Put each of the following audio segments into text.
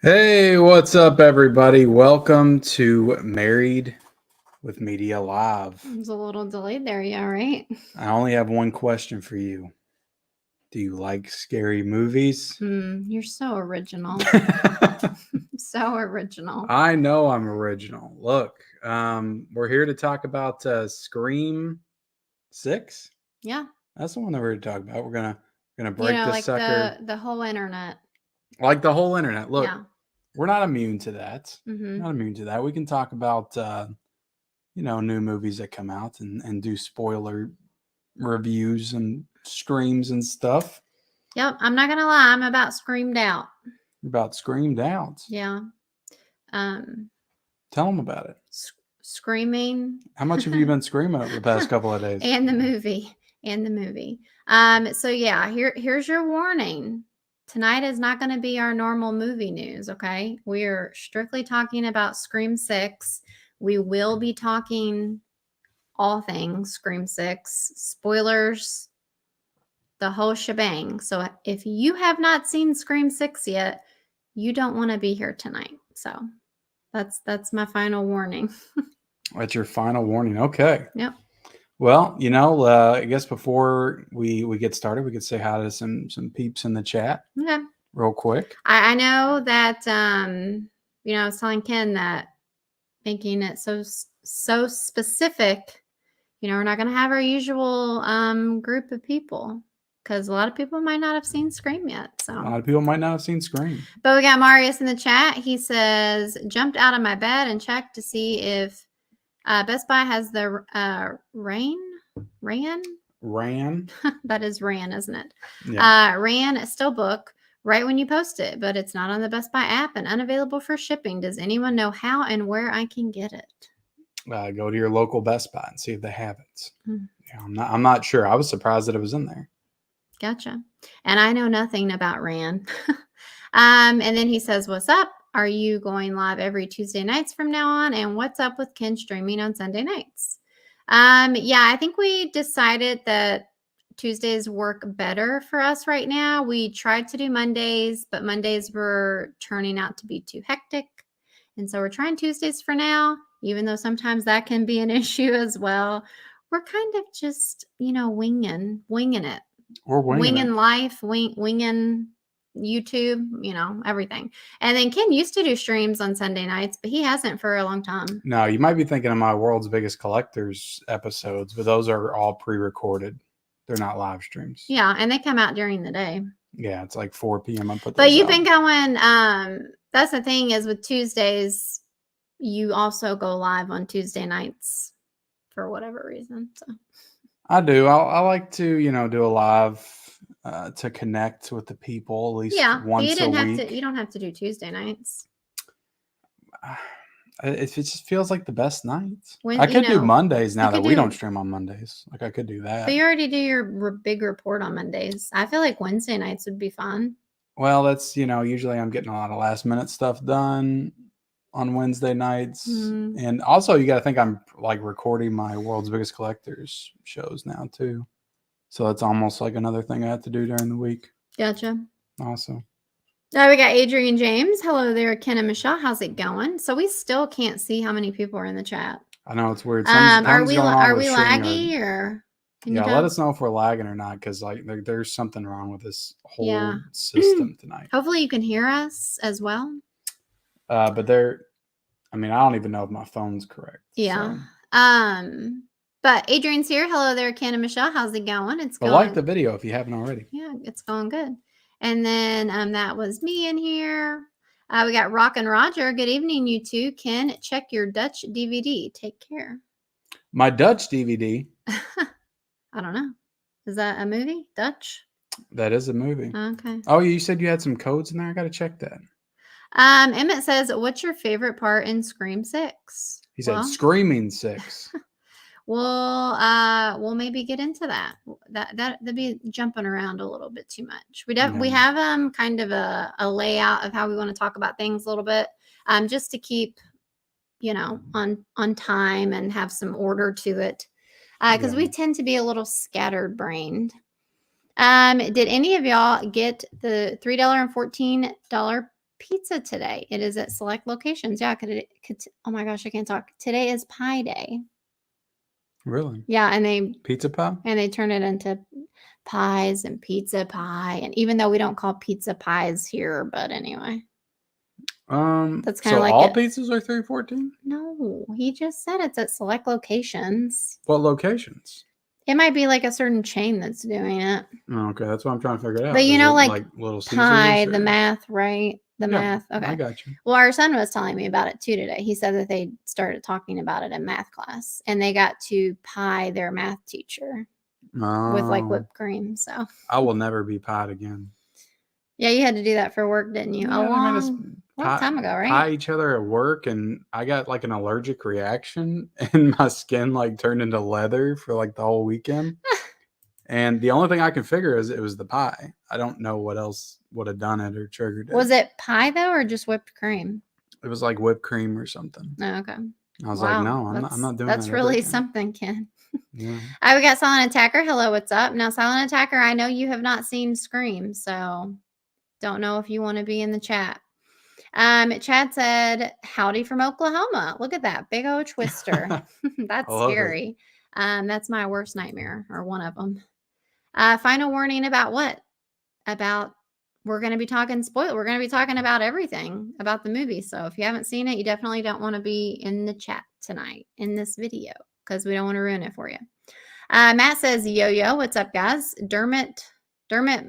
Hey, what's up, everybody? Welcome to Married with Media Live. It was a little delayed there, yeah, right? I only have one question for you. Do you like scary movies? You're so original. So original. I know I'm original. Look, we're here to talk about Scream 6. Yeah. That's the one that we're here to talk about. We're gonna break this Like sucker. the whole internet. Like the whole internet. Look, Yeah. we're not immune to that. Mm-hmm. Not immune to that. We can talk about new movies that come out and do spoiler reviews and streams and stuff. Yep. I'm not gonna lie, I'm about screamed out. About Screamed Out. Yeah. Tell them about it. Screaming. How much have you been screaming over the past couple of days? And the movie. So yeah, here's your warning. Tonight is not going to be our normal movie news, okay? We are strictly talking about Scream 6. We will be talking all things Scream 6, spoilers, the whole shebang. So if you have not seen Scream 6 yet, you don't want to be here tonight. So that's my final warning. That's your final warning. Okay. Yep. Well, I guess before we get started, we could say hi to some peeps in the chat. Okay. Real quick. I know that I was telling Ken that making it so specific, we're not going to have our usual group of people because a lot of people might not have seen Scream yet. So a lot of people might not have seen Scream. But we got Marius in the chat. He says, jumped out of my bed and checked to see if Best Buy has the Ran? That is Ran, isn't it? Yeah. Ran Steelbook right when you post it, but it's not on the Best Buy app and unavailable for shipping. Does anyone know how and where I can get it? Go to your local Best Buy and see if they have it. Yeah, I'm not sure. I was surprised that it was in there. Gotcha. And I know nothing about Ran. And then he says, what's up? Are you going live every Tuesday nights from now on? And what's up with Ken streaming on Sunday nights? Yeah, I think we decided that Tuesdays work better for us right now. We tried to do Mondays, but Mondays were turning out to be too hectic. And so we're trying Tuesdays for now, even though sometimes that can be an issue as well. We're kind of just, winging it. We're winging life, winging YouTube, everything. And then Ken used to do streams on Sunday nights, but he hasn't for a long time. No, you might be thinking of my World's Biggest Collectors episodes, but those are all pre-recorded. They're not live streams. Yeah, and they come out during the day. Yeah, it's like 4 p.m. I put But you've been going, that's the thing is with Tuesdays, you also go live on Tuesday nights for whatever reason. So I do. I like to, do a live to connect with the people at least once a week. You don't have to do Tuesday nights. It just feels like the best nights. I could do Mondays now that we don't stream on Mondays. Like I could do that. But you already do your big report on Mondays. I feel like Wednesday nights would be fun. Well, that's, usually I'm getting a lot of last minute stuff done on Wednesday nights. And also you got to think I'm like recording my World's Biggest Collectors shows now too. So it's almost like another thing I have to do during the week. Gotcha. Awesome. Now we got Adrian James. Hello there, Ken and Michelle. How's it going? So we still can't see how many people are in the chat. I know it's weird. Are we laggy or? Let us know if we're lagging or not, because like there's something wrong with this whole system tonight. Hopefully you can hear us as well. But I don't even know if my phone's correct. Yeah. So. But Adrian's here. Hello there, Ken and Michelle. How's it going? It's going. Like the video if you haven't already. Yeah, it's going good. And then that was me in here. We got Rock and Roger. Good evening, you two. Ken, check your Dutch DVD. Take care. My Dutch DVD? I don't know. Is that a movie? Dutch? That is a movie. Okay. Oh, you said you had some codes in there? I got to check that. Emmett says, what's your favorite part in Scream 6? He said Screaming 6. We'll maybe get into that. That'd be jumping around a little bit too much. We have kind of a layout of how we want to talk about things a little bit, just to keep on time and have some order to it, because we tend to be a little scattered brained. Did any of y'all get the $3 and $14 pizza today. It is at select locations. Yeah, oh my gosh, I can't talk. Today is Pie Day. Really? Yeah, and Pizza pie? they turn it into pies and pizza pie. And even though we don't call pizza pies here, but anyway. That's kind of so like all pizzas are $3.14? No, he just said it's at select locations. What locations? It might be like a certain chain that's doing it. Oh, okay, that's what I'm trying to figure out. But you know, like Little pie, Caesars the math, right? The math. Okay. I got you. Well, our son was telling me about it too today. He said that they started talking about it in math class and they got to pie their math teacher with like whipped cream. So I will never be pied again. Yeah, you had to do that for work, didn't you? Yeah, A long time ago, right? Pie each other at work, and I got like an allergic reaction, and my skin like turned into leather for like the whole weekend. And the only thing I can figure is it was the pie. I don't know what else would have done it or triggered it. Was it pie though, or just whipped cream? It was like whipped cream or something. Oh, okay. I was like, no, I'm not doing that. That's really something, Ken. Yeah. We got Silent Attacker. Hello, what's up? Now, Silent Attacker, I know you have not seen Scream, so don't know if you want to be in the chat. Chad said, howdy from Oklahoma. Look at that big old twister. That's scary. That's my worst nightmare, or one of them. Final warning about what? About we're going to be talking We're going to be talking about everything about the movie. So if you haven't seen it, you definitely don't want to be in the chat tonight in this video because we don't want to ruin it for you. Matt says, yo, what's up, guys? Dermot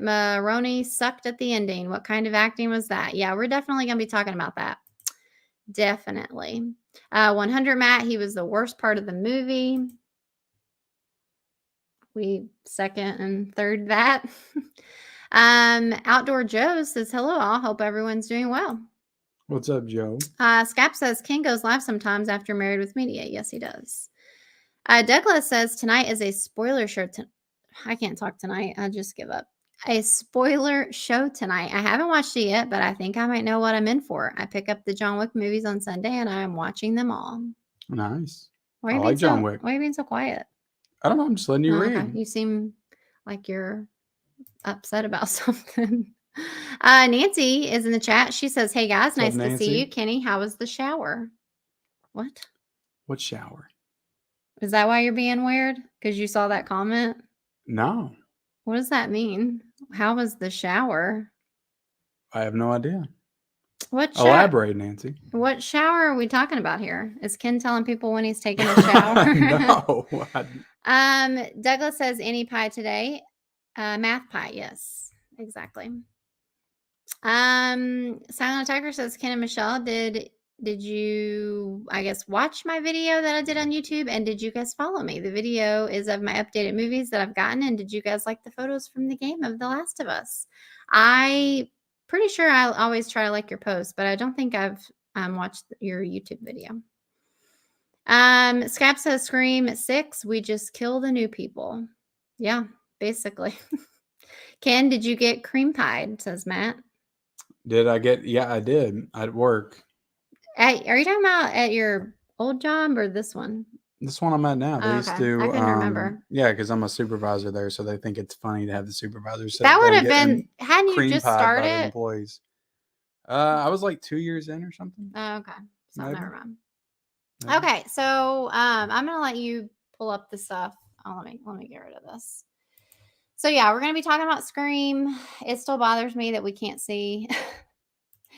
Maroney sucked at the ending. What kind of acting was that? Yeah, we're definitely going to be talking about that. Definitely. 100 Matt, he was the worst part of the movie. We second and third that. Outdoor Joe says, hello all. Hope everyone's doing well. What's up, Joe? Scap says, Ken goes live sometimes after Married with Media. Yes, he does. Douglas says, tonight is a spoiler show. I can't talk tonight. I just give up. A spoiler show tonight. I haven't watched it yet, but I think I might know what I'm in for. I pick up the John Wick movies on Sunday, and I'm watching them all. Nice. I like John Wick. Why are you being so quiet? I don't know. I'm just letting you read. Okay. You seem like you're upset about something. Nancy is in the chat. She says, hey, guys, nice to see you. Kenny, how was the shower? What? What shower? Is that why you're being weird? Because you saw that comment? No. What does that mean? How was the shower? I have no idea. Elaborate, Nancy. What shower are we talking about here? Is Ken telling people when he's taking a shower? No. Douglas says, any pie today? Math pie, yes. Exactly. Silent Attacker says, Ken and Michelle, did you, I guess, watch my video that I did on YouTube? And did you guys follow me? The video is of my updated movies that I've gotten. And did you guys like the photos from the game of The Last of Us? I pretty sure I'll always try to like your post, but I don't think I've watched your YouTube video. Scap says, Scream 6, we just kill the new people. Yeah, basically. Ken, did you get cream pied? Says Matt. Did I get? Yeah, I did at work. Are you talking about at your old job or this one? This one I'm at now. They used to. I couldn't remember. Yeah, because I'm a supervisor there, so they think it's funny to have the supervisor. That would have been. Hadn't you just started? Employees. I was like 2 years in or something. Oh, okay. So never mind. Maybe. Okay, so I'm gonna let you pull up the stuff. Oh, let me get rid of this. So yeah, we're gonna be talking about Scream. It still bothers me that we can't see.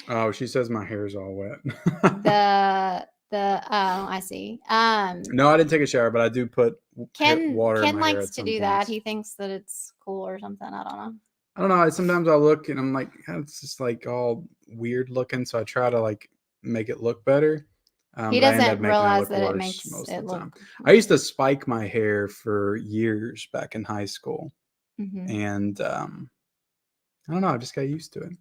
Oh, she says my hair's all wet. I see. No, I didn't take a shower, but I do put water in my hair. Ken likes to do that. He thinks that it's cool or something. I don't know. Sometimes I look and I'm like, it's just like all weird looking, so I try to like make it look better. He doesn't realize that it makes it look. I used to spike my hair for years back in high school, and I don't know. I just got used to it.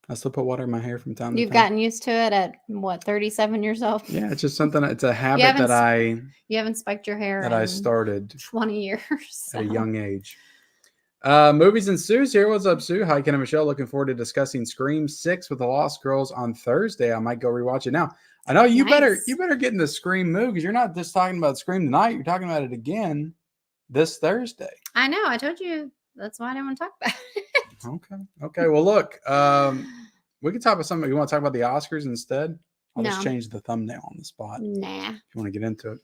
I still put water in my hair from time to time. You've gotten used to it at what, 37 years old? Yeah, it's just something. It's a habit that you haven't spiked your hair that I started 20 years at a young age. Movies and Sue's here. What's up, Sue? Hi, Ken and Michelle. Looking forward to discussing Scream 6 with the Lost Girls on Thursday. I might go rewatch it now. I know you better get in the Scream mood because you're not just talking about Scream tonight. You're talking about it again this Thursday. I know. I told you that's why I didn't want to talk about it. Okay. Well, look, We could talk about something. You want to talk about the Oscars instead? I'll just No. change the thumbnail on the spot. Nah. If you want to get into it.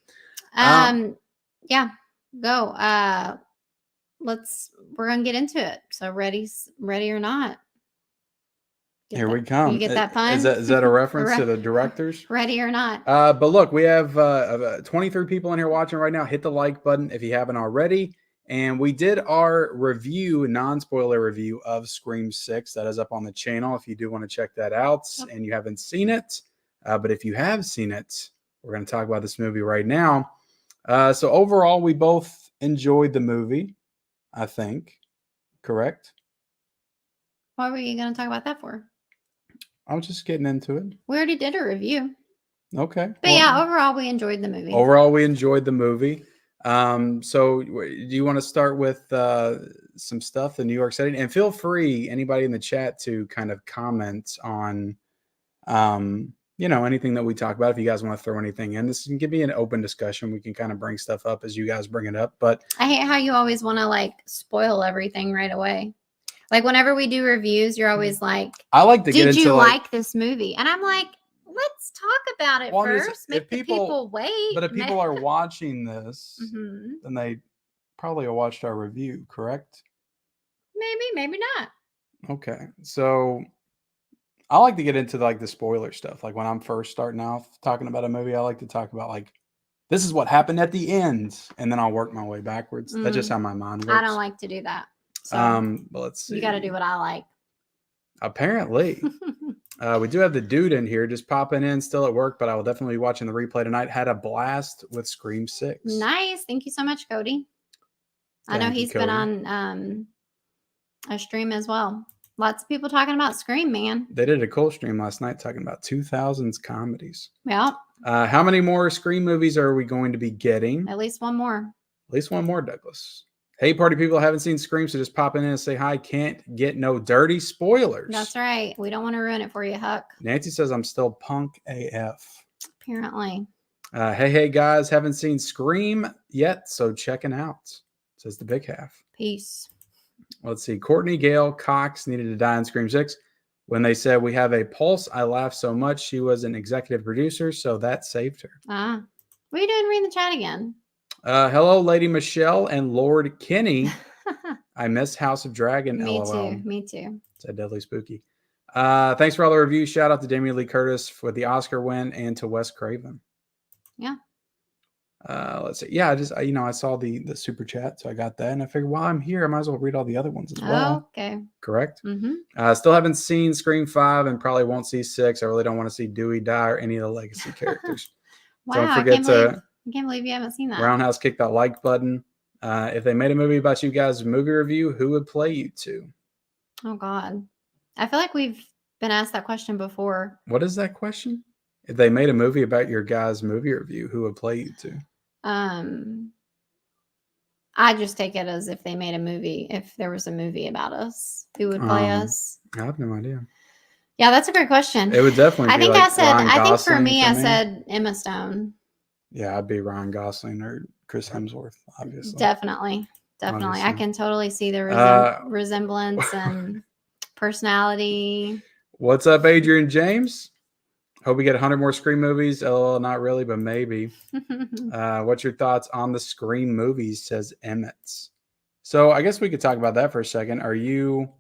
Yeah. Go. We're gonna get into it. So ready or not. Here we come. You get that pun? Is that a reference to the directors? Ready or not. But look, we have 23 people in here watching right now. Hit the like button if you haven't already. And we did our review, non-spoiler review of Scream 6. That is up on the channel if you do want to check that out and you haven't seen it. But if you have seen it, we're going to talk about this movie right now. So overall, we both enjoyed the movie, I think. Correct? What were you going to talk about that for? I was just getting into it. We already did a review. Okay. But yeah, overall, we enjoyed the movie. Overall, we enjoyed the movie. So do you want to start with some stuff, the New York setting? And feel free, anybody in the chat, to kind of comment on, anything that we talk about. If you guys want to throw anything in, this can give me an open discussion. We can kind of bring stuff up as you guys bring it up. But I hate how you always want to like spoil everything right away. Like whenever we do reviews, you're always like, I like to get into did you like this movie? And I'm like, let's talk about it first. Make the people wait. But if people are watching this, then they probably have watched our review, correct? Maybe not. Okay. So I like to get into like the spoiler stuff. Like when I'm first starting off talking about a movie, I like to talk about like, this is what happened at the end. And then I'll work my way backwards. That's just how my mind works. I don't like to do that. So but let's see. You got to do what I like. Apparently. We do have the dude in here just popping in, still at work, but I will definitely be watching the replay tonight. Had a blast with Scream 6. Nice. Thank you so much, Cody. I know he's been on a stream as well. Lots of people talking about Scream, man. They did a cool stream last night talking about 2000s comedies. Yeah. How many more Scream movies are we going to be getting? At least one more. At least one more, Douglas. Hey, party people, haven't seen Scream, so just pop in and say hi. Can't get no dirty spoilers. That's right. We don't want to ruin it for you, Huck. Nancy says I'm still punk AF. Apparently. Hey, guys, haven't seen Scream yet, so checking out, says the big half. Peace. Let's see. Courtney Gale Cox needed to die in Scream 6. When they said we have a pulse, I laughed so much. She was an executive producer, so that saved her. What are you doing reading the chat again? Hello, Lady Michelle and Lord Kenny. I miss House of Dragon. Me LOL. Me too. It's deadly spooky. Thanks for all the reviews. Shout out to Jamie Lee Curtis for the Oscar win and to Wes Craven. Yeah. Let's see. Yeah, I saw the super chat, so I got that, and I figured while I'm here, I might as well read all the other ones as well. Okay. Correct. Still haven't seen Scream 5 and probably won't see 6. I really don't want to see Dewey die or any of the legacy characters. Wow, Don't forget I can't believe you haven't seen that. Roundhouse, kick that like button. If they made a movie about you guys' movie review, who would play you two? Oh God, I feel like we've been asked that question before. What is that question? If they made a movie about your guys' movie review, who would play you two? I just take it as if they made a movie. If there was a movie about us, who would play us? I have no idea. Yeah, that's a great question. It would definitely. I think for me, I said Emma Stone. Yeah, I'd be Ryan Gosling or Chris Hemsworth, obviously. Definitely. Obviously. I can totally see the resemblance and personality. What's up, Adrian James? Hope we get 100 more Scream movies. LOL, not really, but maybe. What's your thoughts on the Scream movies, says Emmett. So I guess we could talk about that for a second. Are you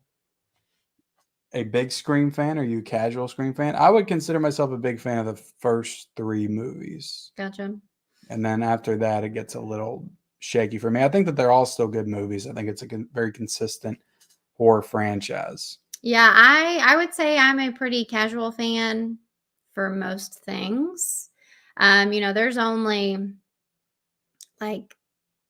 a big Scream fan? Are you a casual Scream fan? I would consider myself a big fan of the first 3 movies. Gotcha. And then after that, it gets a little shaky for me. I think that they're all still good movies. I think it's a very consistent horror franchise. Yeah, I would say I'm a pretty casual fan for most things. There's only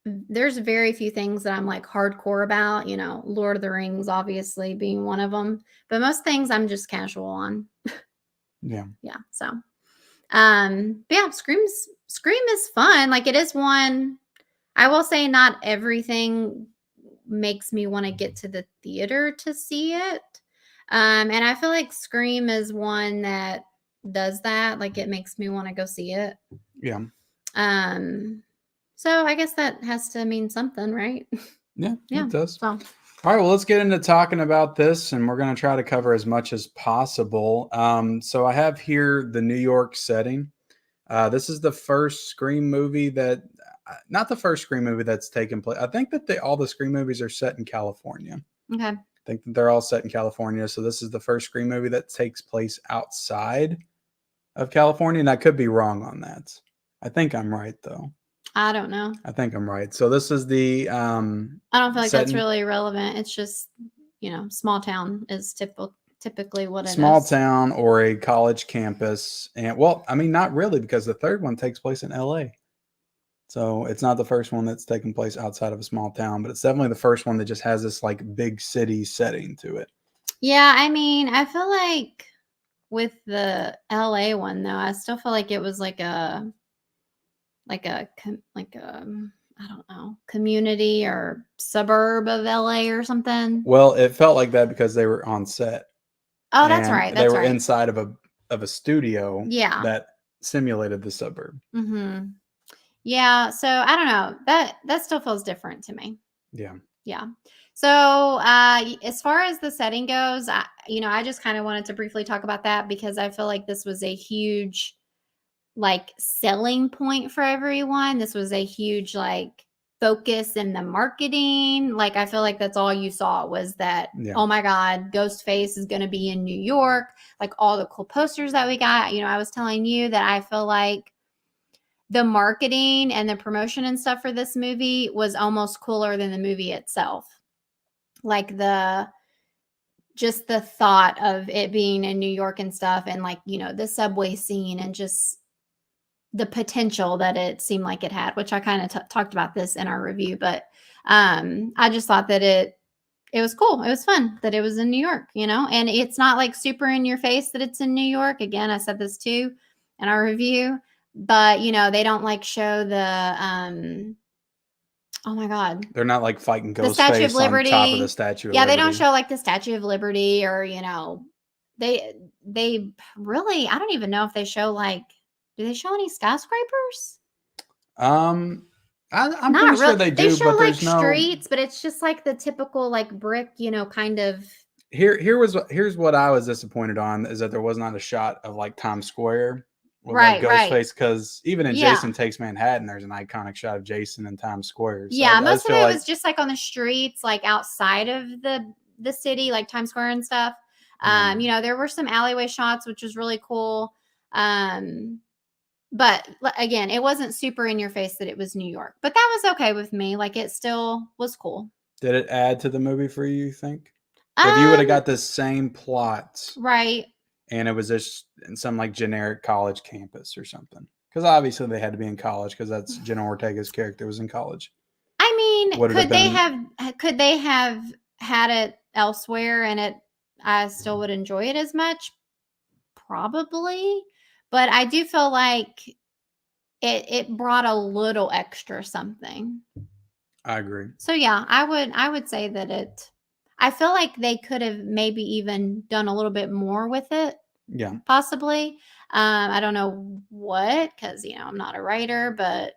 there's very few things that I'm like hardcore about, Lord of the Rings obviously being one of them, but most things I'm just casual on. Yeah. Yeah. So, but yeah, Scream is fun. Like it is one, I will say not everything makes me want to get to the theater to see it. And I feel like Scream is one that does that. Like it makes me want to go see it. Yeah. So I guess that has to mean something, right? Yeah, it does. So. All right, well, let's get into talking about this, and we're going to try to cover as much as possible. So I have here the New York setting. This is the first Scream movie that, not the first Scream movie that's taken place. I think that all the Scream movies are set in California. Okay. I think that they're all set in California. So this is the first Scream movie that takes place outside of California, and I could be wrong on that. I think I'm right, though. I don't know. I think I'm right. So this is the I don't feel like that's setting- really relevant. It's just, small town is typically what it is. small town or a college campus. And well, I mean, not really, because the third one takes place in LA. So it's not the first one that's taken place outside of a small town, but it's definitely the first one that just has this like big city setting to it. Yeah, I mean, I feel like with the LA one though, I still feel like it was like a I don't know, community or suburb of LA or something. Well, it felt like that because they were on set. Oh, that's and right. They That's were right. inside of a studio Yeah. that simulated the suburb. Mm-hmm. Yeah. So I don't know. That still feels different to me. Yeah. Yeah. So as far as the setting goes, I just kind of wanted to briefly talk about that because I feel like this was a huge like selling point for everyone. This was a huge like focus in the marketing. Like I feel like that's all you saw was that, oh my God, Ghostface is going to be in New York. Like all the cool posters that we got. I was telling you that I feel like the marketing and the promotion and stuff for this movie was almost cooler than the movie itself. Like just the thought of it being in New York and stuff and like, the subway scene and just the potential that it seemed like it had, which I kind of talked about this in our review, but I just thought that it was cool. It was fun that it was in New York, and it's not like super in your face that it's in New York. Again, I said this too in our review, but they don't like show the oh my God, they're not like fighting the Statue of Ghostface on Liberty. top of the Statue of Yeah, Liberty. they don't show like the Statue of Liberty or they really, I don't even know if they show like, do they show any skyscrapers? I'm Not pretty sure really. they They do, show but like there's no streets, but it's just like the typical like brick, kind of. Here's what I was disappointed on is that there was not a shot of like Times Square with Right, like right. Ghostface, because even in Yeah. Jason Takes Manhattan, there's an iconic shot of Jason in Times Square. So Yeah, I most just of feel it like was just like on the streets, like outside of the city, like Times Square and stuff. There were some alleyway shots, which was really cool. But again, it wasn't super in your face that it was New York, but that was okay with me. Like it still was cool. Did it add to the movie for you, you think? If you would have got the same plot, right, and it was just in some like generic college campus or something, because obviously they had to be in college because that's Jenna Ortega's character was in college. I mean, Would it have could they have had it elsewhere and I still would enjoy it as much? Probably. But I do feel like it brought a little extra something. I agree. So yeah, I would say that I feel like they could have maybe even done a little bit more with it. Yeah. Possibly. I don't know what, because I'm not a writer, but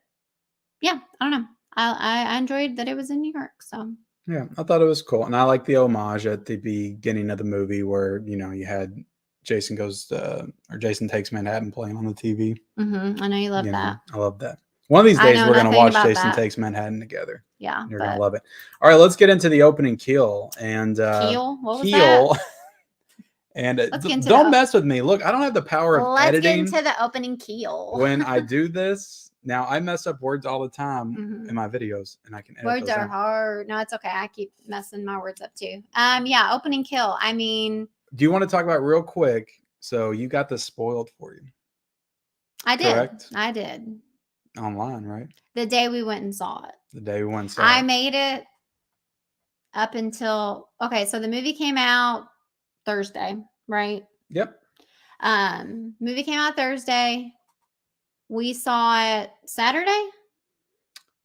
yeah, I don't know. I enjoyed that it was in New York. So yeah, I thought it was cool, and I like the homage at the beginning of the movie where you had Jason Takes Manhattan playing on the TV. I know you love that. I love that. One of these days we're going to watch Jason Takes Manhattan together. Yeah, you're going to love it. All right, let's get into the opening kill and Keel. What was that? And don't mess with me. Look, I don't have the power of editing. Let's get into the opening kill. When I do this, now I mess up words all the time in my videos, and I can edit words are hard. No, it's okay. I keep messing my words up too. Yeah, opening kill. I mean, do you want to talk about real quick? So you got this spoiled for you. I did. Correct? I did. Online, right? The day we went and saw it. The day we went and saw it. I made it up until so the movie came out Thursday, right? Yep. Movie came out Thursday. We saw it Saturday.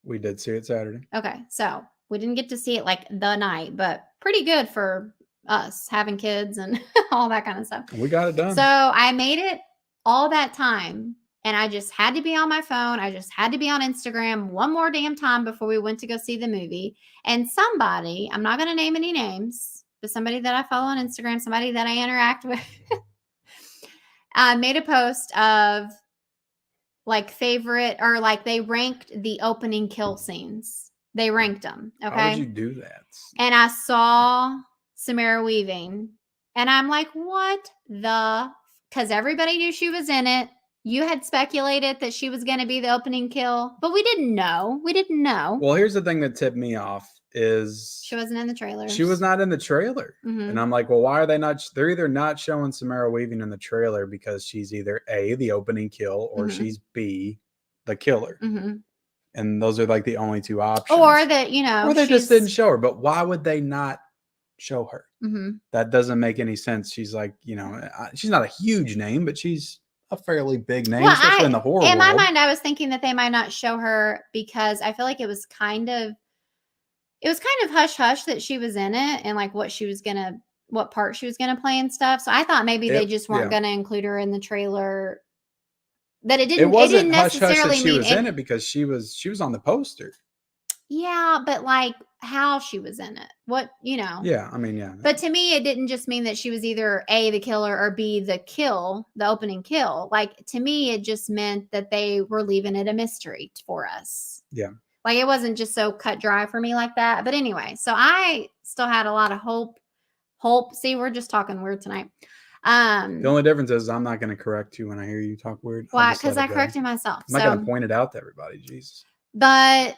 We did see it Saturday. Okay, so we didn't get to see it like the night, but pretty good for us having kids and all that kind of stuff. We got it done. So I made it all that time, and I just had to be on my phone. I just had to be on Instagram one more damn time before we went to go see the movie. And somebody, I'm not going to name any names, but somebody that I follow on Instagram, somebody that I interact with, made a post of like favorite, or like they ranked the opening kill scenes. They ranked them. Okay. How would you do that? And I saw Samara Weaving, and I'm like, what the? Because everybody knew she was in it. You had speculated that she was going to be the opening kill, but we didn't know. We didn't know. Well, here's the thing that tipped me off is She wasn't in the trailer. she was not in the trailer. Mhm. And I'm like, well, why are they not? They're either not showing Samara Weaving in the trailer because she's either A, the opening kill, or Mhm. she's B, the killer. Mhm. And those are like the only two options. Or that, you know, or they just didn't show her. But why would they not show her? Mhm. That doesn't make any sense. She's like, you know, she's not a huge name, but she's a fairly big name, Well, especially in the horror in my world. mind, I was thinking that they might not show her because I feel like it was kind of hush hush that she was in it and like what part she was gonna play and stuff. So I thought maybe they just weren't gonna include her in the trailer. That it didn't hush hush that necessarily she mean was in it because she was on the poster. Yeah, but like how she was in it. What, you know. Yeah, I mean, yeah. But to me, it didn't just mean that she was either A, the killer, or B, the opening kill. Like, to me, it just meant that they were leaving it a mystery for us. Yeah. Like, it wasn't just so cut dry for me like that. But anyway, so I still had a lot of hope. See, we're just talking weird tonight. The only difference is I'm not going to correct you when I hear you talk weird. Why? Because I corrected myself. I'm not going to point it out to everybody. Jesus. But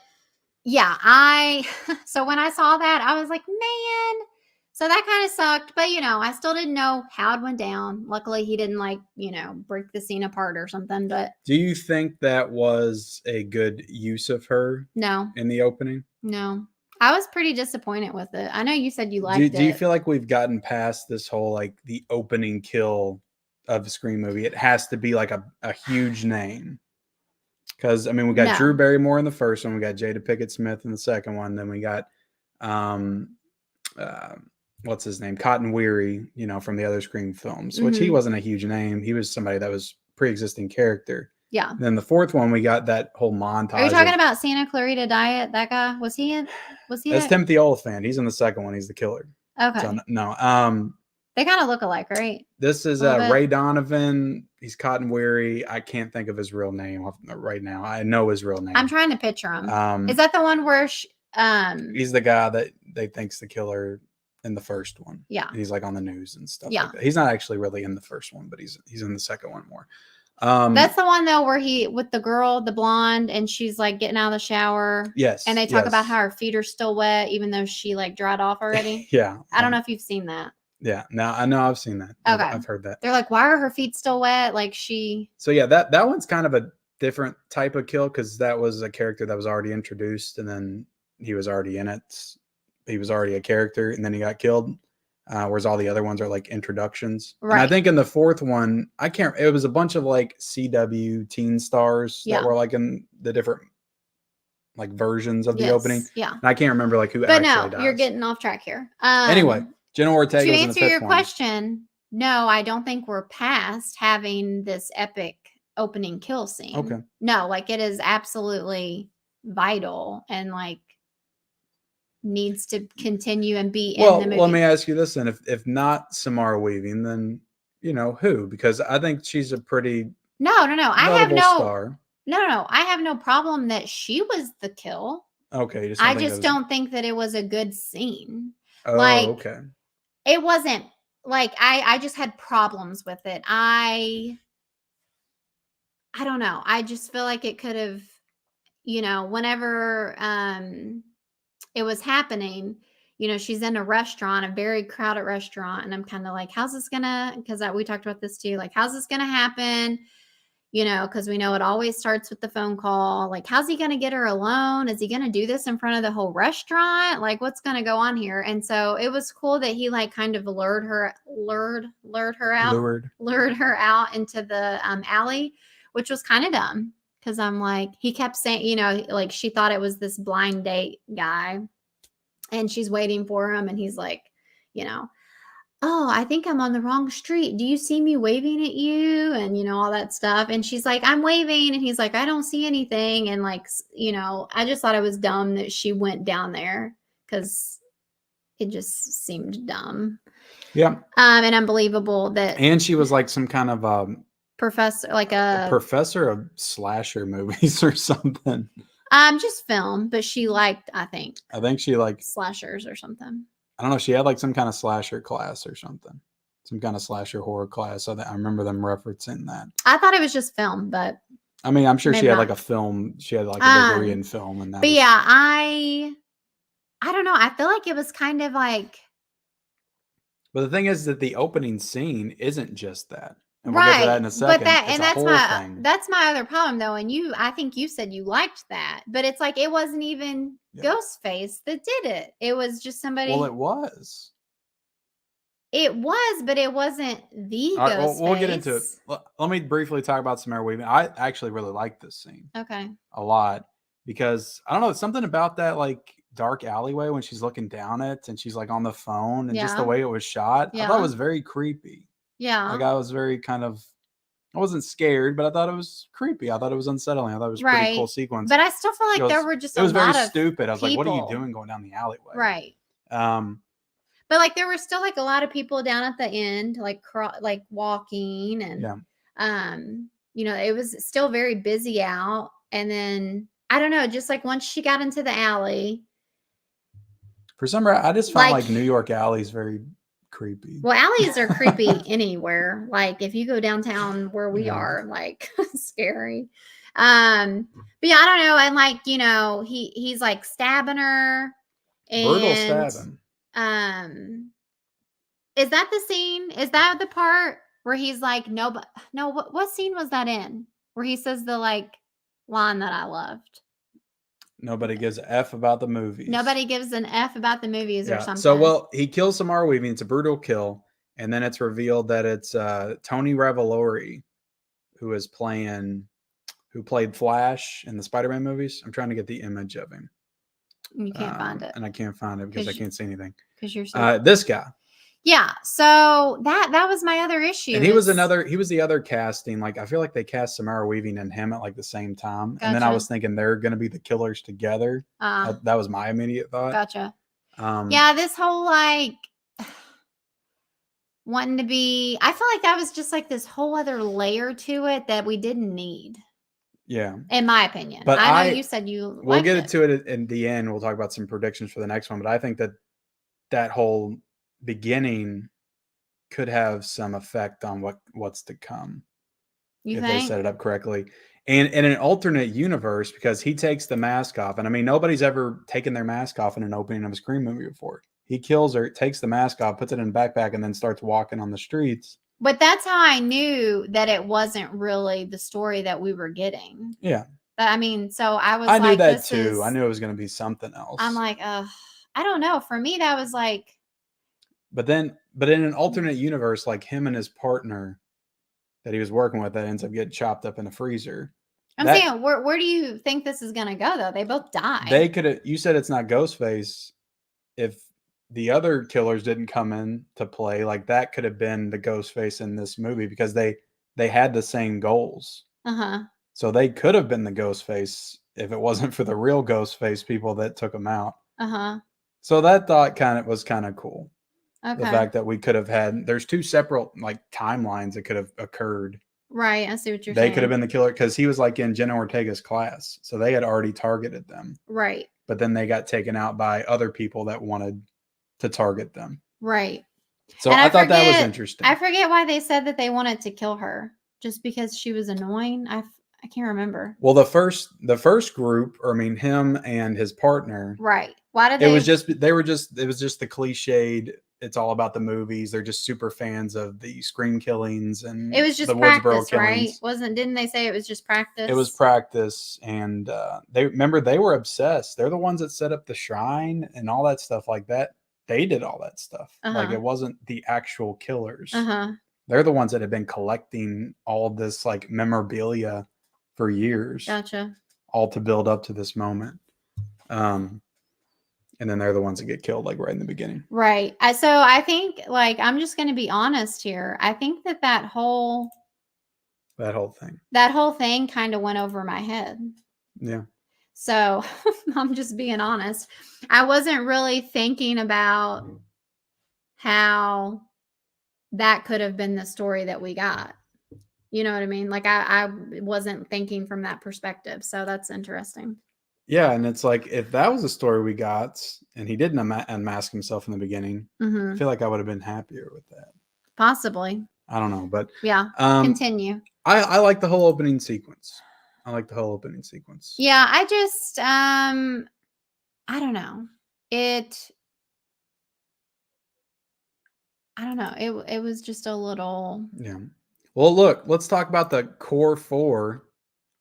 yeah, so when I saw that, I was like, man, so that kind of sucked. But, you know, I still didn't know how it went down. Luckily, he didn't like, you know, break the scene apart or something. But do you think that was a good use of her? No. In the opening? No. I was pretty disappointed with it. I know you said you liked it. Do you feel like we've gotten past this whole, like, the opening kill of the Scream movie? It has to be like a huge name. Because, I mean, we got Drew Barrymore in the first one. We got Jada Pinkett Smith in the second one. Then we got, what's his name? Cotton Weary, you know, from the other Scream films, which he wasn't a huge name. He was somebody that was pre-existing character. Yeah. And then the fourth one, we got that whole montage. Are you talking about Santa Clarita Diet? That guy? Was he in? That's Timothy Olyphant. He's in the second one. He's the killer. Okay. So, no. They kind of look alike, right? This is Ray Donovan. He's Cotton Weary. I can't think of his real name right now. I know his real name. I'm trying to picture him. Is that the one where he's the guy that they think's the killer in the first one? Yeah. And he's like on the news and stuff. Yeah. Like that. He's not actually really in the first one, but he's in the second one more. That's the one though where he with the girl, the blonde, and she's like getting out of the shower. Yes. And they talk about how her feet are still wet, even though she like dried off already. Yeah. I don't know if you've seen that. Yeah. No, I know I've seen that. Okay. I've heard that. They're like, why are her feet still wet? Like she. So yeah, that one's kind of a different type of kill because that was a character that was already introduced and then he was already in it. He was already a character and then he got killed. Whereas all the other ones are like introductions. Right. And I think in the fourth one, it was a bunch of like CW teen stars that were like in the different like versions of the opening. Yeah. And I can't remember like who actually dies. You're getting off track here. Anyway, Jenna Ortega. To answer your question, no, I don't think we're past having this epic opening kill scene. Okay. No, like it is absolutely vital and like needs to continue and be in the movie. Let me ask you this then. If not Samara Weaving, then you know who? Because I think she's a pretty No. I have star. No. I have no problem that she was the kill. Okay. I just don't think that it was a good scene. Oh, like, okay. It wasn't like I just had problems with it. I don't know. I just feel like it could have, you know, whenever it was happening, you know, she's in a restaurant, a very crowded restaurant. And I'm kind of like, how's this gonna, because we talked about this too, like, how's this gonna happen? You know, because we know it always starts with the phone call. Like, how's he going to get her alone? Is he going to do this in front of the whole restaurant? Like, what's going to go on here? And so it was cool that he like kind of lured her out into the alley, which was kind of dumb. Because I'm like, he kept saying, you know, like she thought it was this blind date guy and she's waiting for him. And he's like, you know, oh, I think I'm on the wrong street. Do you see me waving at you? And, all that stuff. And she's like, I'm waving. And he's like, I don't see anything. And, like, I just thought it was dumb that she went down there because it just seemed dumb. Yeah. And unbelievable that. And she was like some kind of professor, like a a professor of slasher movies or something. Just film, but she liked, I think she liked slashers or something. I don't know. She had like some kind of slasher class or something, some kind of slasher horror class. So I remember them referencing that. I thought it was just film, but I mean, I'm sure she had like a film. She had like a degree in film, and that. But yeah, I don't know. I feel like it was kind of like. But the thing is that the opening scene isn't just that. And we'll get to that in a second. But that's my other problem though. And I think you said you liked that, but it's like it wasn't even Ghostface that did it. It was just somebody. Well, it was. It was, but it wasn't the Ghostface. Well, we'll get into it. Let me briefly talk about Samara Weaving. I actually really like this scene. Okay. A lot because I don't know, something about that like dark alleyway when she's looking down it and she's like on the phone and just the way it was shot. I thought it was very creepy. Yeah. Like I was very I wasn't scared, but I thought it was creepy. I thought it was unsettling. I thought it was a pretty cool sequence. But I still feel like there were just it was very stupid. I was people. like, what are you doing going down the alleyway? Right. But like there were still like a lot of people down at the end, like walking and it was still very busy out. And then I don't know, just like once she got into the alley. For some reason, I just found like New York alleys very creepy. Well, alleys are creepy anywhere. Like if you go downtown where we are, like scary. But yeah, I don't know. And like, he's like stabbing her. And, brutal stabbing. Is that the scene? Is that the part where he's like, no, what scene was that in? Where he says the like line that I loved. Nobody gives an F about the movies. Nobody gives an F about the movies or something. So, he kills Samara Weaving. It's a brutal kill. And then it's revealed that it's Tony Revolori, who played Flash in the Spider-Man movies. I'm trying to get the image of him. You can't find it. And I can't find it because I can't see anything. Because you're this guy. Yeah. So that was my other issue. And he was the other casting. Like, I feel like they cast Samara Weaving and him at like the same time. Gotcha. And then I was thinking they're going to be the killers together. That was my immediate thought. Gotcha. Yeah. This whole like wanting to be, I feel like that was just like this whole other layer to it that we didn't need. Yeah. In my opinion. But I know you said you we'll get into it in the end. We'll talk about some predictions for the next one. But I think that whole beginning could have some effect on what's to come. If they set it up correctly. And in an alternate universe, because he takes the mask off. And I mean, nobody's ever taken their mask off in an opening of a Scream movie before. He kills her, takes the mask off, puts it in a backpack, and then starts walking on the streets. But that's how I knew that it wasn't really the story that we were getting. Yeah. But I mean, so I knew that too. I knew it was going to be something else. I'm like, I don't know. For me, that was like. But in an alternate universe, like him and his partner that he was working with, that ends up getting chopped up in a freezer. I'm saying, where do you think this is going to go, though? They both died. They could have. You said it's not Ghostface. If the other killers didn't come in to play, like that could have been the Ghostface in this movie because they had the same goals. So they could have been the Ghostface if it wasn't for the real Ghostface people that took them out. So that thought was kind of cool. Okay. The fact that we could have there's two separate like timelines that could have occurred. Right. I see what you're saying. They could have been the killer because he was like in Jenna Ortega's class. So they had already targeted them. Right. But then they got taken out by other people that wanted to target them. Right. So I thought that was interesting. I forget why they said that they wanted to kill her. Just because she was annoying? I can't remember. Well, the first group, or I mean him and his partner. Right. Why did they? It was just the cliched. It's all about the movies. They're just super fans of the Scream killings and it was just the practice, Woodsboro right? killings. Didn't they say it was just practice? It was practice, and they were obsessed. They're the ones that set up the shrine and all that stuff like that. They did all that stuff. Like it wasn't the actual killers. They're the ones that have been collecting all of this like memorabilia for years. Gotcha. All to build up to this moment. And and then they're the ones that get killed like right in the beginning. Right. So I think, like, I'm just going to be honest here. I think that whole thing kind of went over my head. Yeah. So I'm just being honest. I wasn't really thinking about how that could have been the story that we got. You know what I mean? Like I wasn't thinking from that perspective. So that's interesting. Yeah, and it's like if that was the story we got, and he didn't unmask himself in the beginning, I feel like I would have been happier with that. Possibly. I don't know, but yeah. Continue. I like the whole opening sequence. Yeah, I just I don't know. I don't know. It was just a little. Yeah. Well, look, let's talk about the core 4.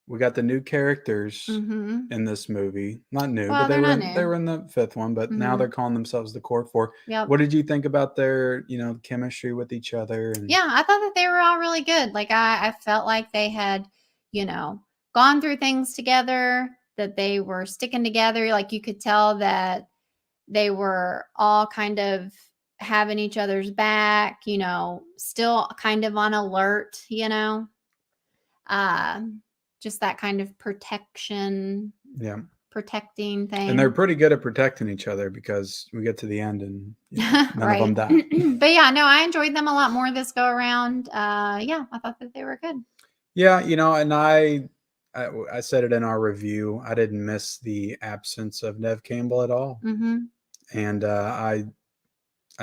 We got the new characters in this movie. Not new, Well, but they're not they new. were in the 5th one, but now they're calling themselves the core 4. Yep. What did you think about their, chemistry with each other? Yeah, I thought that they were all really good. Like I felt like they had, gone through things together, that they were sticking together. Like you could tell that they were all kind of having each other's back, still kind of on alert, just that kind of protection. Yeah. Protecting thing. And they're pretty good at protecting each other because we get to the end and none of them die. But yeah, no, I enjoyed them a lot more this go around. Yeah, I thought that they were good. Yeah, and I said it in our review. I didn't miss the absence of Neve Campbell at all. And I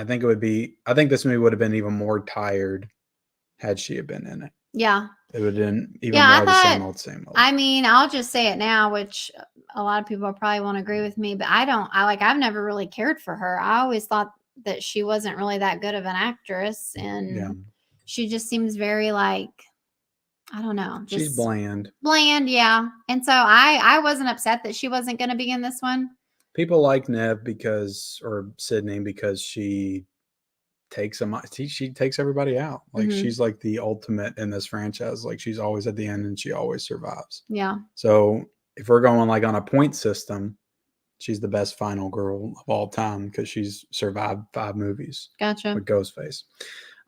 think I think this movie would have been even more tired had she have been in it. Yeah. It would have been even more the same old. I mean, I'll just say it now, which a lot of people probably won't agree with me, but I've never really cared for her. I always thought that she wasn't really that good of an actress, and she just seems very like, I don't know. She's bland. Bland, yeah. And so I wasn't upset that she wasn't going to be in this one. People like Neve or Sydney because she takes everybody out. Like she's like the ultimate in this franchise. Like she's always at the end and she always survives. Yeah. So if we're going like on a point system, she's the best final girl of all time because she's survived 5 movies. Gotcha. With Ghostface.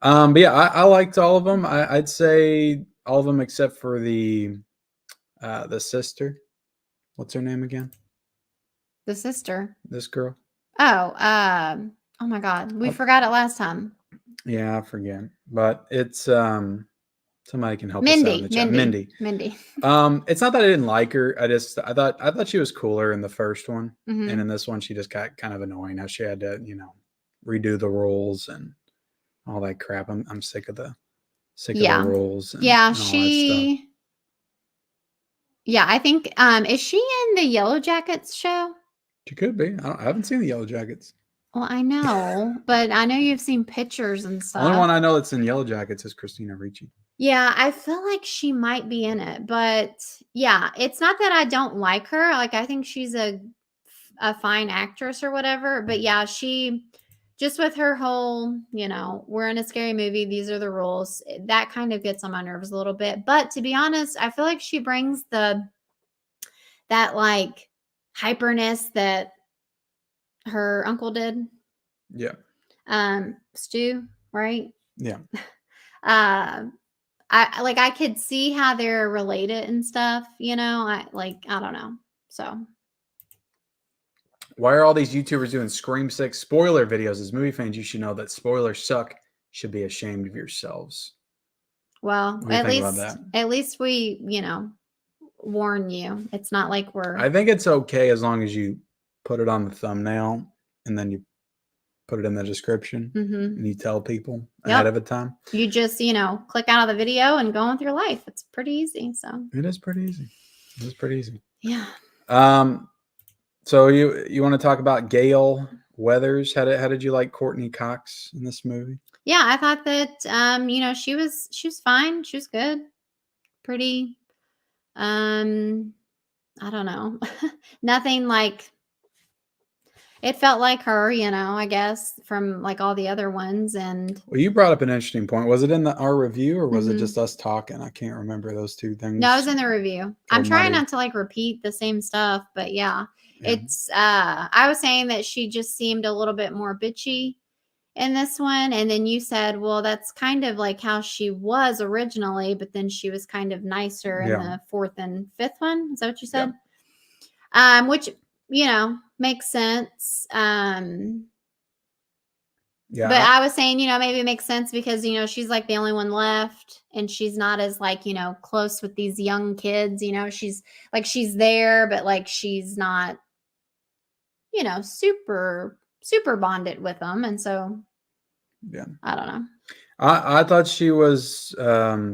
But yeah, I liked all of them. I'd say all of them except for the sister. What's her name again? The sister. This girl. Oh my God. We forgot it last time. Yeah, I forget. But it's somebody can help us out in the chat. Mindy. It's not that I didn't like her. I thought she was cooler in the first one. And in this one she just got kind of annoying how she had to, redo the rules and all that crap. I'm sick of the rules. And all that stuff. Yeah, I think is she in the Yellow Jackets show? She could be. I haven't seen the Yellow Jackets. Well, I know, but I know you've seen pictures and stuff. The only one I know that's in Yellow Jackets is Christina Ricci. Yeah, I feel like she might be in it, but yeah, it's not that I don't like her. Like I think she's a fine actress or whatever, but yeah, she just with her whole, we're in a scary movie, these are the rules. That kind of gets on my nerves a little bit. But to be honest, I feel like she brings that like hyperness that her uncle did. Yeah. Stu, right? Yeah. I could see how they're related and stuff, I don't know. So why are all these YouTubers doing Scream 6 spoiler videos? As movie fans, you should know that spoilers suck. Should be ashamed of yourselves. Well, at least we, warn you. It's not like I think it's okay as long as you put it on the thumbnail and then you put it in the description and you tell people ahead of a time. You just, click out of the video and go on with your life. It's pretty easy. So it is pretty easy. Yeah. So you want to talk about Gale Weathers? How did you like Courtney Cox in this movie? Yeah, I thought that she was fine. She was good. Pretty I don't know. Nothing like It felt like her, I guess, from like all the other ones. And Well, you brought up an interesting point. Was it in our review or was it Mhm. just us talking? I can't remember those two things. No, it was in the review. So I'm trying muddy. not to like repeat the same stuff, but yeah. Yeah. I was saying that she just seemed a little bit more bitchy in this one. And then you said, well, that's kind of like how she was originally, but then she was kind of nicer in Yeah. the fourth and fifth one. Is that what you Yeah. said? Which, makes sense. Yeah. But I was saying, maybe it makes sense because, she's like the only one left and she's not as like, close with these young kids. She's there, but like she's not, super, super bonded with them. And so, yeah. I don't know. I thought she was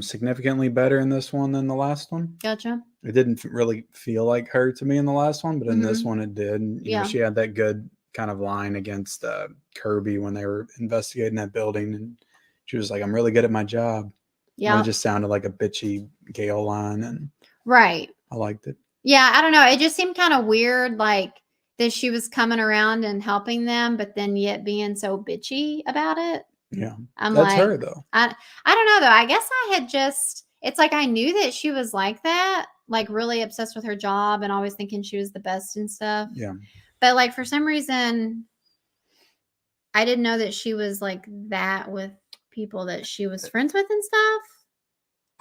significantly better in this one than the last one. Gotcha. It didn't really feel like her to me in the last one, but in this Mhm. one it did. Yeah. She had that good kind of line against Kirby when they were investigating that building, and she was like, "I'm really good at my job." And it just sounded like a bitchy Gale line, and Right. I liked it. Yeah, I don't know. It just seemed kind of weird, like that she was coming around and helping them, but then yet being so bitchy about it. Yeah, I'm that's like, her though. I don't know though. I guess I had just, it's like I knew that she was like that, like really obsessed with her job and always thinking she was the best and stuff. Yeah. But like for some reason, I didn't know that she was like that with people that she was friends with and stuff.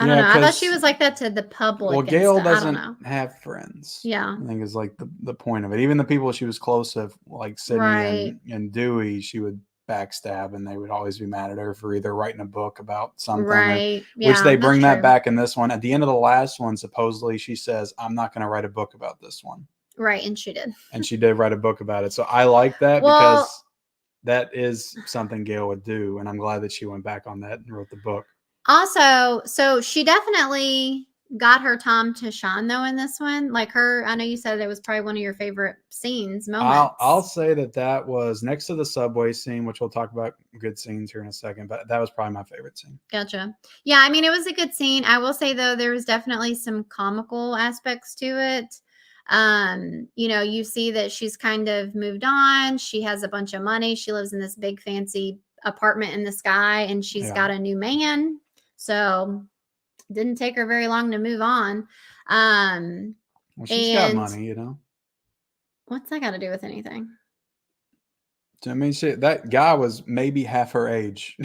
I don't know. I thought she was like that to the public. Well, and Gale stuff. I doesn't don't know. have friends. Yeah. I think is like the point of it. Even the people she was close with, like Sydney Right. and Dewey, she would backstab, and they would always be mad at her for either writing a book about something, Right. which Yeah, they that's bring that true. back in this one. At the end of the last one, supposedly she says, "I'm not going to write a book about this one," Right, and she did. and she did write a book about it. So I like that Well, because that is something Gale would do, and I'm glad that she went back on that and wrote the book. also, so she definitely got her time to shine though in this one. Like her, I know you said it was probably one of your favorite scenes, moments. I'll say that was next to the subway scene, which we'll talk about good scenes here in a second, but that was probably my favorite scene. Gotcha. Yeah, I mean, it was a good scene. I will say though, there was definitely some comical aspects to it. You see that she's kind of moved on. She has a bunch of money. She lives in this big fancy apartment in the sky, and she's got a new man. So it didn't take her very long to move on. Well, she's got money, What's that got to do with anything? I mean, that guy was maybe half her age.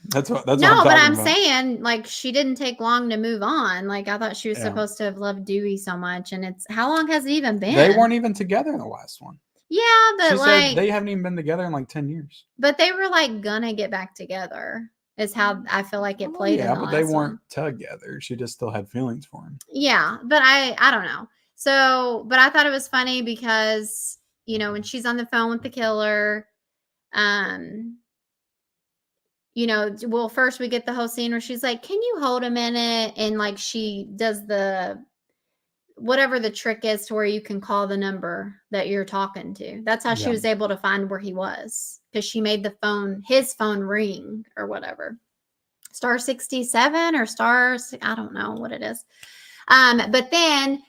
That's what No, I'm but talking I'm about. saying like she didn't take long to move on. Like I thought she was Yeah. supposed to have loved Dewey so much, and it's how long has it even been? They weren't even together in the last one. Yeah, but She like said they haven't even been together in like 10 years. But they were like gonna get back together. Is how I feel like it played in the but they last weren't one. together. She just still had feelings for him. Yeah, but I don't know. So, but I thought it was funny because when she's on the phone with the killer, well, first we get the whole scene where she's like, "Can you hold a minute?" And like she does the whatever the trick is to where you can call the number that you're talking to. That's how she was able to find where he was because she made his phone ring or whatever. Star 67 or stars, I don't know what it is. But then,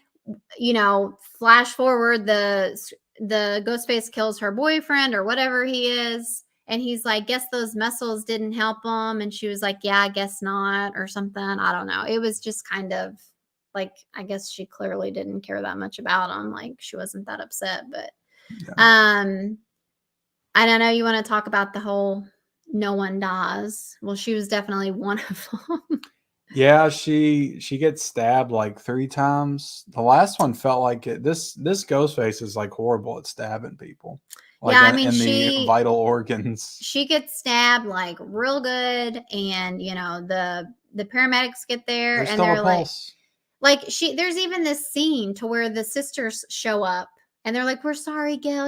flash forward, the Ghostface kills her boyfriend or whatever he is. And he's like, guess those muscles didn't help him. And she was like, yeah, I guess not, or something. I don't know. It was just kind of like, I guess she clearly didn't care that much about him. Like she wasn't that upset, but I don't know. You want to talk about the whole no one dies. Well, she was definitely one of them. Yeah, she gets stabbed like 3 times. The last one felt like it. This Ghostface is like horrible at stabbing people. Like in the vital organs. She gets stabbed like real good, and the paramedics get there and they're like there's even this scene to where the sisters show up and they're like, "We're sorry, Gail,"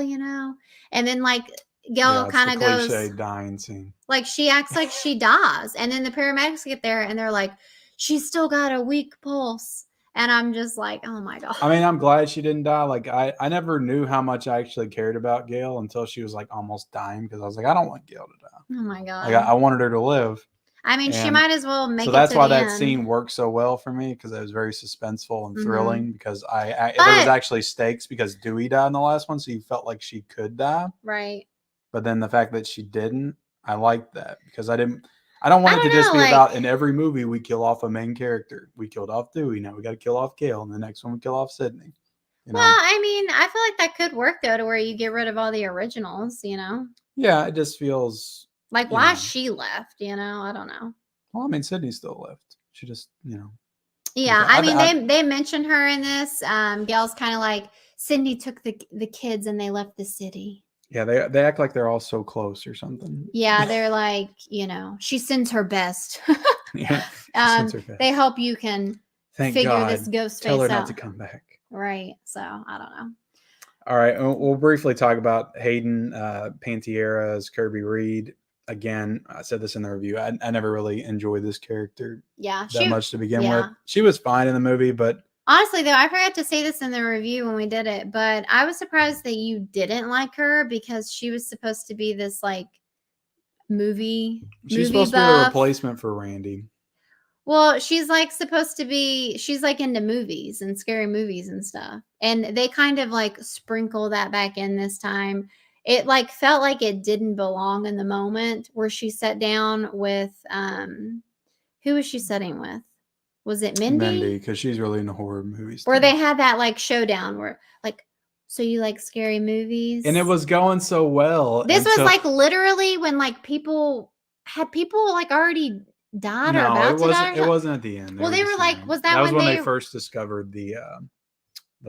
and then like Gail kind of goes cliche dying scene. Like she acts like she dies, and then the paramedics get there and they're like, "She's still got a weak pulse." And I'm just like, oh my God. I mean, I'm glad she didn't die. Like I never knew how much I actually cared about Gail until she was like almost dying because I was like, I don't want Gail to die. Oh my God. Like I wanted her to live. I mean, she And might as well make so it that's to why the that end. scene worked so well for me, because it was very suspenseful and Mhm. thrilling, because there was But actually stakes because Dewey died in the last one, so you felt like she could die. right. But then the fact that she didn't, I liked that, because I don't want I it to don't just know, be like about in every movie we kill off a main character. We killed off Dewey, now we got to kill off Gale, and the next one we kill off Sydney. You know? well, I mean, I feel like that could work though, to where you get rid of all the originals, you know? Yeah, it just feels Like, you why know. she left, you know? I don't know. Well, I mean, Sydney still left. She just, Yeah, I, I mean, I, they mentioned her in this. Gail's kind of like, Cindy took the kids and they left the city. yeah, they act like they're all so close or something. Yeah, they're like, she sends her best. Yeah, she sends her best. They hope you can Thank figure God. this ghost Tell her face not out. to come back. Right. So I don't know. All right, we'll briefly talk about Hayden Panettiere as Kirby Reed. Again, I said this in the review. I never really enjoyed this character Yeah, that much to begin yeah. with. She was fine in the movie, but Honestly, though, I forgot to say this in the review when we did it, but I was surprised that you didn't like her, because she was supposed to be this like movie she's supposed to be the buff. replacement for Randy. Well, she's like supposed to be, she's like into movies and scary movies and stuff. And they kind of like sprinkle that back in this time. It like felt like it didn't belong in the moment where she sat down with who was she sitting with? Was it Mindy? Because she's really into horror movies. Where too. they had that like showdown where like, so you like scary movies? And it was going so well. This was like literally when like people like already died or about to die. It wasn't at the end. Well, they were just like, there. was that was when when they they first discovered the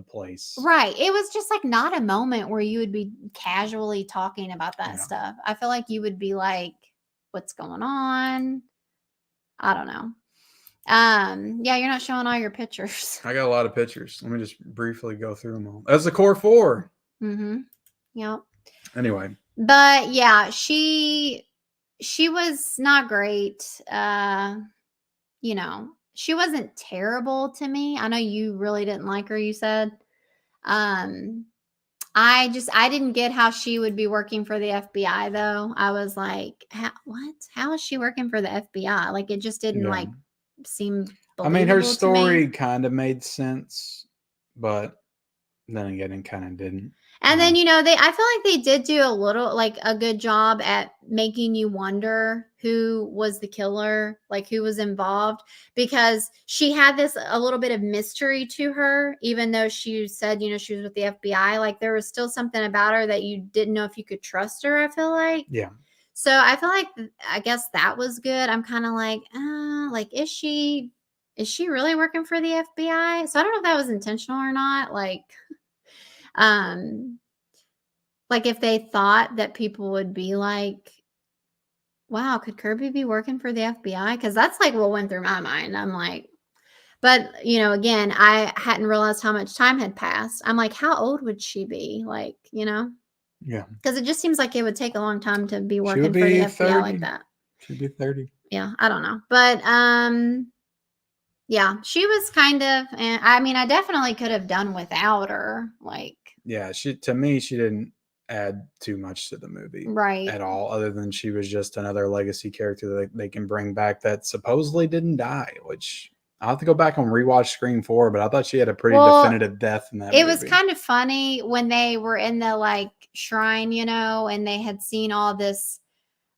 place? Right. It was just like not a moment where you would be casually talking about that Yeah. stuff. I feel like you would be like, what's going on? I don't know. Yeah, you're not showing all your pictures. I got a lot of pictures. Let me just briefly go through them all. That's the core 4. Mm-hmm. Yep. Anyway. But yeah, she was not great. She wasn't terrible to me. I know you really didn't like her, you said. I didn't get how she would be working for the FBI though. I was like, what? How is she working for the FBI? Like it just didn't like seem believable. I mean, her story kind of made sense, but then again, it kind of didn't. And then, I feel like they did do a good job at making you wonder who was the killer, like who was involved, because she had a little bit of mystery to her, even though she said, she was with the FBI. Like there was still something about her that you didn't know if you could trust her, I feel like. Yeah. So I feel like, I guess that was good. I'm kind of like, is she really working for the FBI? So I don't know if that was intentional or not. Like if they thought that people would be like, wow, could Kirby be working for the FBI? Because that's like what went through my mind. I'm like, but again, I hadn't realized how much time had passed. I'm like, how old would she be? Like, Yeah. Because it just seems like it would take a long time to be working for the FBI 30. like that. She'd be 30. Yeah, I don't know. But yeah, she was kind of, and I mean, I definitely could have done without her. Like, yeah, to me, she didn't add too much to the movie, right, at all, other than she was just another legacy character that they can bring back that supposedly didn't die. Which I'll have to go back and rewatch Scream 4, but I thought she had a pretty definitive death in that movie. It was kind of funny when they were in the like shrine, and they had seen all this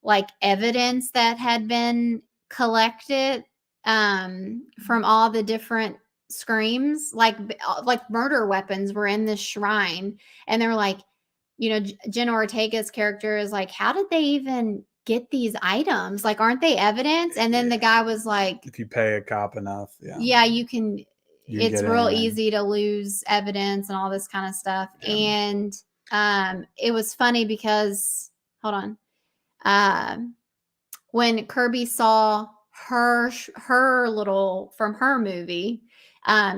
like evidence that had been collected from all the different screams, like murder weapons were in this shrine, and they were like, Jenna Ortega's character is like, how did they even get these items? Like, aren't they evidence? And then the guy was like, if you pay a cop enough, you can. It's real easy to lose evidence and all this kind of stuff. Yeah. And it was funny because, hold on, when Kirby saw her little from her movie,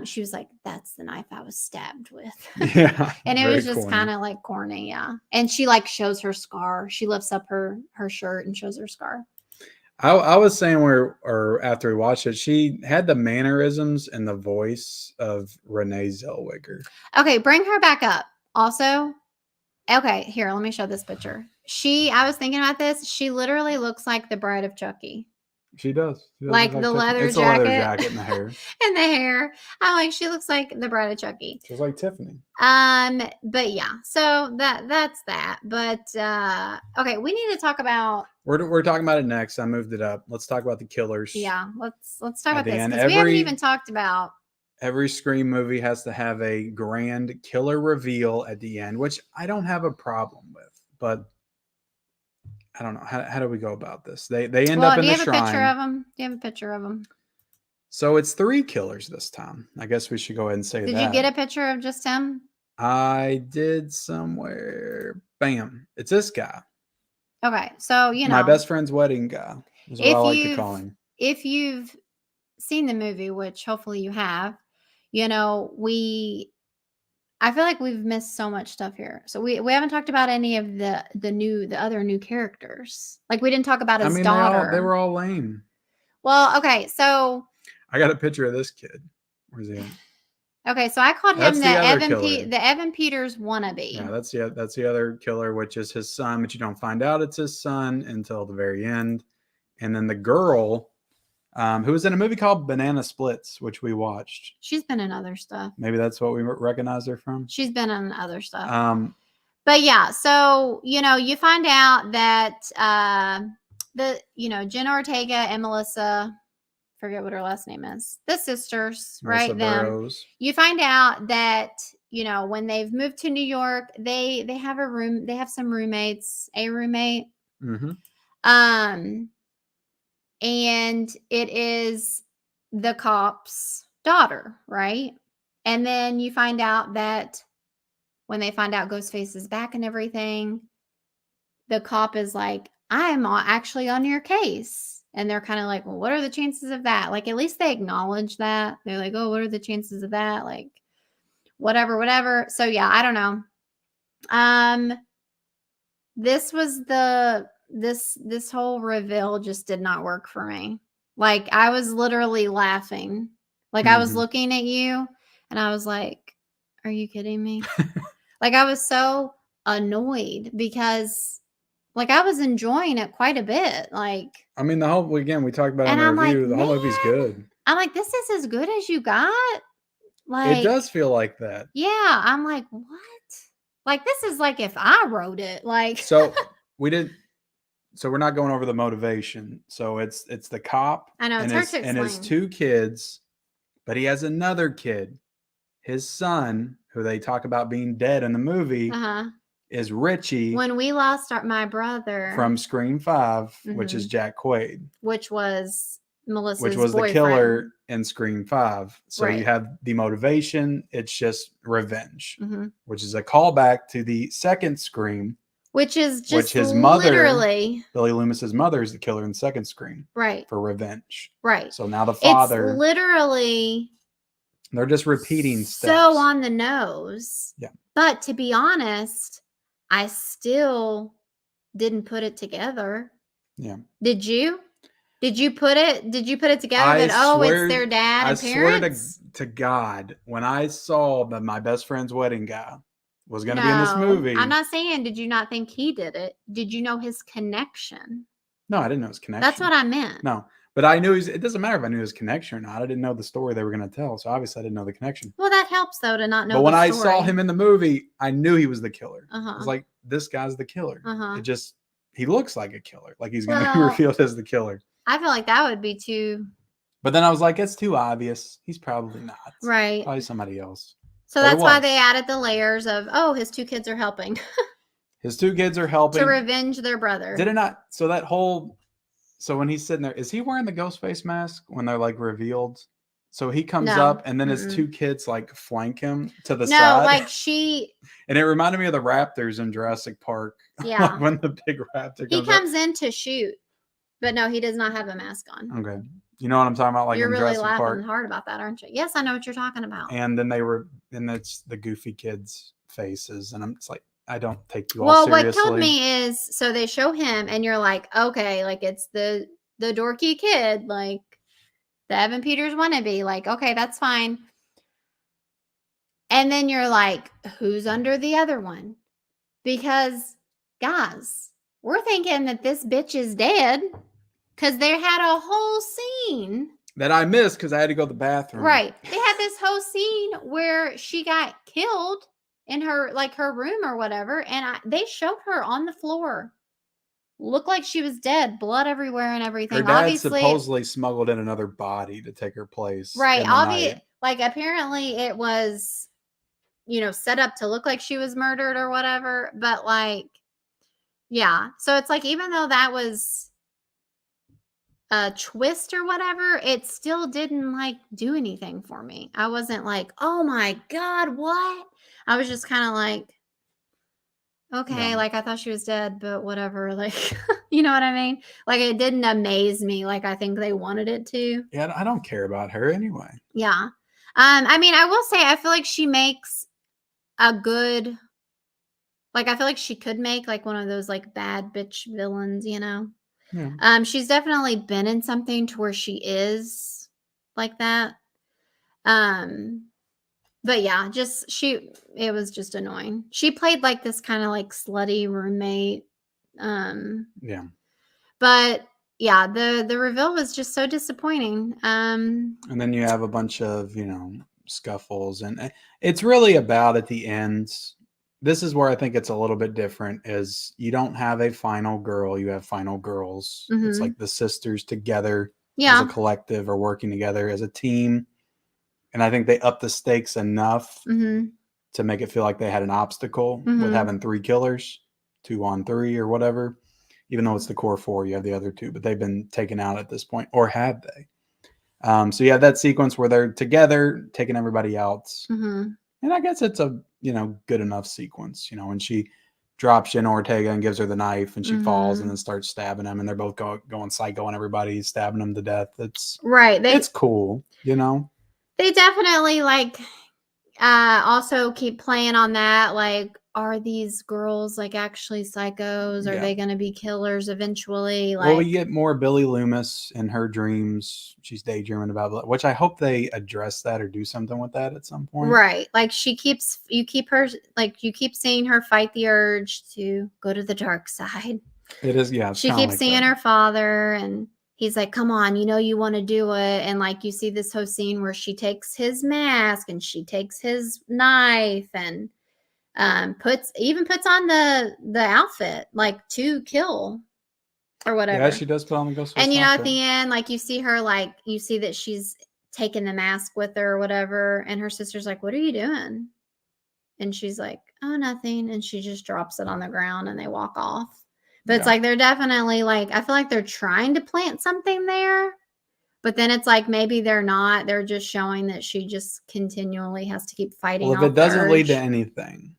she was like, that's the knife I was stabbed with. Yeah. And it was just kind of like corny. Yeah. And she like shows her scar. She lifts up her shirt and shows her scar. I was saying after we watched it, she had the mannerisms and the voice of Renee Zellweger. Okay, bring her back up. Also, okay, here, let me show this picture. I was thinking about this. She literally looks like the Bride of Chucky. She does. She does Like look the Tiffany. leather It's a leather jacket. jacket and the hair. And the hair. I'm like, she looks like the bride of Chucky. She's like Tiffany. But yeah, so that's that. But okay, we need to talk about. We're talking about it next. I moved it up. Let's talk about the killers. Yeah, let's talk about the this end. because we haven't even talked about. Every Scream movie has to have a grand killer reveal at the end, which I don't have a problem with. But I don't know how do we go about this. They end up in the shrine. Do you have a picture of them? Do you have a picture of them? So it's 3 killers this time. I guess we should go ahead and say that. Did you get a picture of just him? I did somewhere. Bam! It's this guy. Okay, so you know my best friend's wedding guy is what I like to call him. If you've seen the movie, which hopefully you have, you know I feel like we've missed so much stuff here. So we haven't talked about any of the other new characters. Like we didn't talk about his daughter. They were all lame. Well, okay, so I got a picture of this kid. Where's he at? Okay, so I called him the Evan Peters wannabe. Yeah, that's the other killer, which is his son, but you don't find out it's his son until the very end. And then the girl, who was in a movie called Banana Splits, which we watched. She's been in other stuff. Maybe that's what we recognize her from. She's been in other stuff. But yeah, so you find out that Jenna Ortega and Melissa, forget what her last name is, the sisters, right? You find out that when they've moved to New York, they have some roommates, a roommate. Mm-hmm. And it is the cop's daughter, right? And then you find out that when they find out Ghostface is back and everything, the cop is like, I'm actually on your case. And they're kind of like, well, what are the chances of that? Like, at least they acknowledge that. They're like, oh, what are the chances of that? Like, whatever. So yeah, I don't know. This was this whole reveal just did not work for me. Like, I was literally laughing. Like, I was looking at you and I was like, are you kidding me? Like, I was so annoyed because like I was enjoying it quite a bit. Like, I mean, we talked about it in the review. The whole movie's good. I'm like, this is as good as you got. Like, it does feel like that. Yeah. I'm like, what? Like, this is like if I wrote it. Like, so we're not going over the motivation. So it's the cop. I know it's hard to explain. And his 2 kids, but he has another kid. His son, who they talk about being dead in the movie. Is Richie. When we lost my brother from Scream 5, which is Jack Quaid, which was Melissa's which was boyfriend. The killer in Scream 5. So right. You have the motivation. It's just revenge, which is a callback to the second Scream, which is just which his literally mother, Billy Loomis's mother, is the killer in the second Scream, right? For revenge, right? So now the father, it's literally, they're just repeating steps. So on the nose, yeah. But to be honest, I still didn't put it together. Yeah. Did you? Did you put it together it's their dad and parents? I swear to God, when I saw that my best friend's wedding guy was going to be in this movie. I'm not saying, did you not think he did it? Did you know his connection? No, I didn't know his connection. That's what I meant. No. But I knew it doesn't matter if I knew his connection or not. I didn't know the story they were going to tell. So obviously I didn't know the connection. Well, that helps though to not know. But when I saw him in the movie, I knew he was the killer. I was like, this guy's the killer. He looks like a killer. Like he's going to be revealed as the killer. I feel like that would be too. But then I was like, it's too obvious. He's probably not. Right. Probably somebody else. So that's why they added the layers of, his 2 kids are helping. His 2 kids are helping. To revenge their brother. Did it not? So when he's sitting there, is he wearing the ghost face mask when they're like revealed? So he comes up and then his 2 kids like flank him to the side. No, like she. And it reminded me of the raptors in Jurassic Park. Yeah. Like when the big raptor comes in to shoot, but no, he does not have a mask on. Okay. You know what I'm talking about? Like you're in really Jurassic laughing Park. Hard about that, aren't you? Yes, I know what you're talking about. And then it's the goofy kids' faces. And it's like, I don't take you all seriously. What killed me is, so they show him and you're like, okay, like it's the dorky kid, like the Evan Peters wannabe, like, okay, that's fine. And then you're like, who's under the other one? Because guys, we're thinking that this bitch is dead Because they had a whole scene that I missed because I had to go to the bathroom. Right. They had this whole scene where she got killed in her her room or whatever, and they showed her on the floor. Looked like she was dead, blood everywhere and everything. Her dad Obviously, supposedly smuggled in another body to take her place. Right. Apparently it was, set up to look like she was murdered or whatever. But yeah. So it's even though that was a twist or whatever, it still didn't do anything for me. I wasn't oh my God, what? I was just kind of okay, Yeah. I thought she was dead, but whatever. You know what I mean? It didn't amaze me I think they wanted it to. Yeah, I don't care about her anyway. Yeah. I mean, I will say I feel like she makes a good I feel like she could make one of those bad bitch villains, Yeah. She's definitely been in something to where she is like that. But yeah, it was just annoying. She played this kind of slutty roommate. Yeah. But yeah, the reveal was just so disappointing. And then you have a bunch of, scuffles, and it's really about at the end. This is where I think it's a little bit different is you don't have a final girl, you have final girls. It's like the sisters together as a collective or working together as a team. And I think they upped the stakes enough to make it feel like they had an obstacle with having 3 killers, 2 on 3 or whatever. Even though it's the core 4, you have the other 2, but they've been taken out at this point, or have they? So you have that sequence where they're together, taking everybody out. And I guess it's a, good enough sequence, when she drops in Ortega and gives her the knife and she falls and then starts stabbing him and they're both going psycho and everybody's stabbing them to death. It's right. It's cool, They definitely also keep playing on that. Are these girls actually psychos? Are they going to be killers eventually? Well, we get more Billy Loomis in her dreams. She's daydreaming about, which I hope they address that or do something with that at some point. Right. You keep seeing her fight the urge to go to the dark side. It is, yeah. She keeps seeing her father and he's like, come on, you want to do it. And you see this whole scene where she takes his mask and she takes his knife and puts on the outfit to kill or whatever. Yeah, she does put on the Ghostface and outfit. At the end you see her you see that she's taking the mask with her or whatever, and her sister's like, what are you doing? And she's like, oh, nothing. And she just drops it on the ground and they walk off. But it's they're definitely I feel like they're trying to plant something there, but then it's maybe they're not. They're just showing that she just continually has to keep fighting. Well, if it doesn't lead to anything,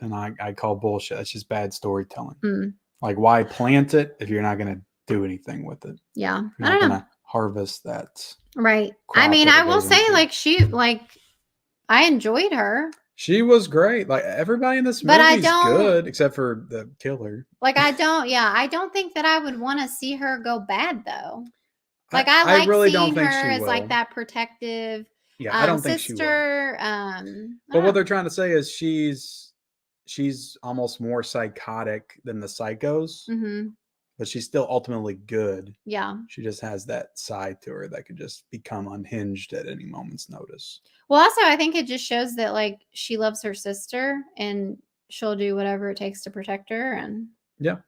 then I call bullshit. That's just bad storytelling. Why plant it if you're not going to do anything with it? Yeah. You're not going to harvest that. Right. I mean, I will say I enjoyed her. She was great. Everybody in this movie is good except for the killer. I don't think that I would want to see her go bad though. I really don't think her she will. as that protective I don't think sister. She will. But what they're trying to say is she's almost more psychotic than the psychos, but she's still ultimately good. Yeah. She just has that side to her that could just become unhinged at any moment's notice. Well, also, I think it just shows that she loves her sister and she'll do whatever it takes to protect her. And yeah,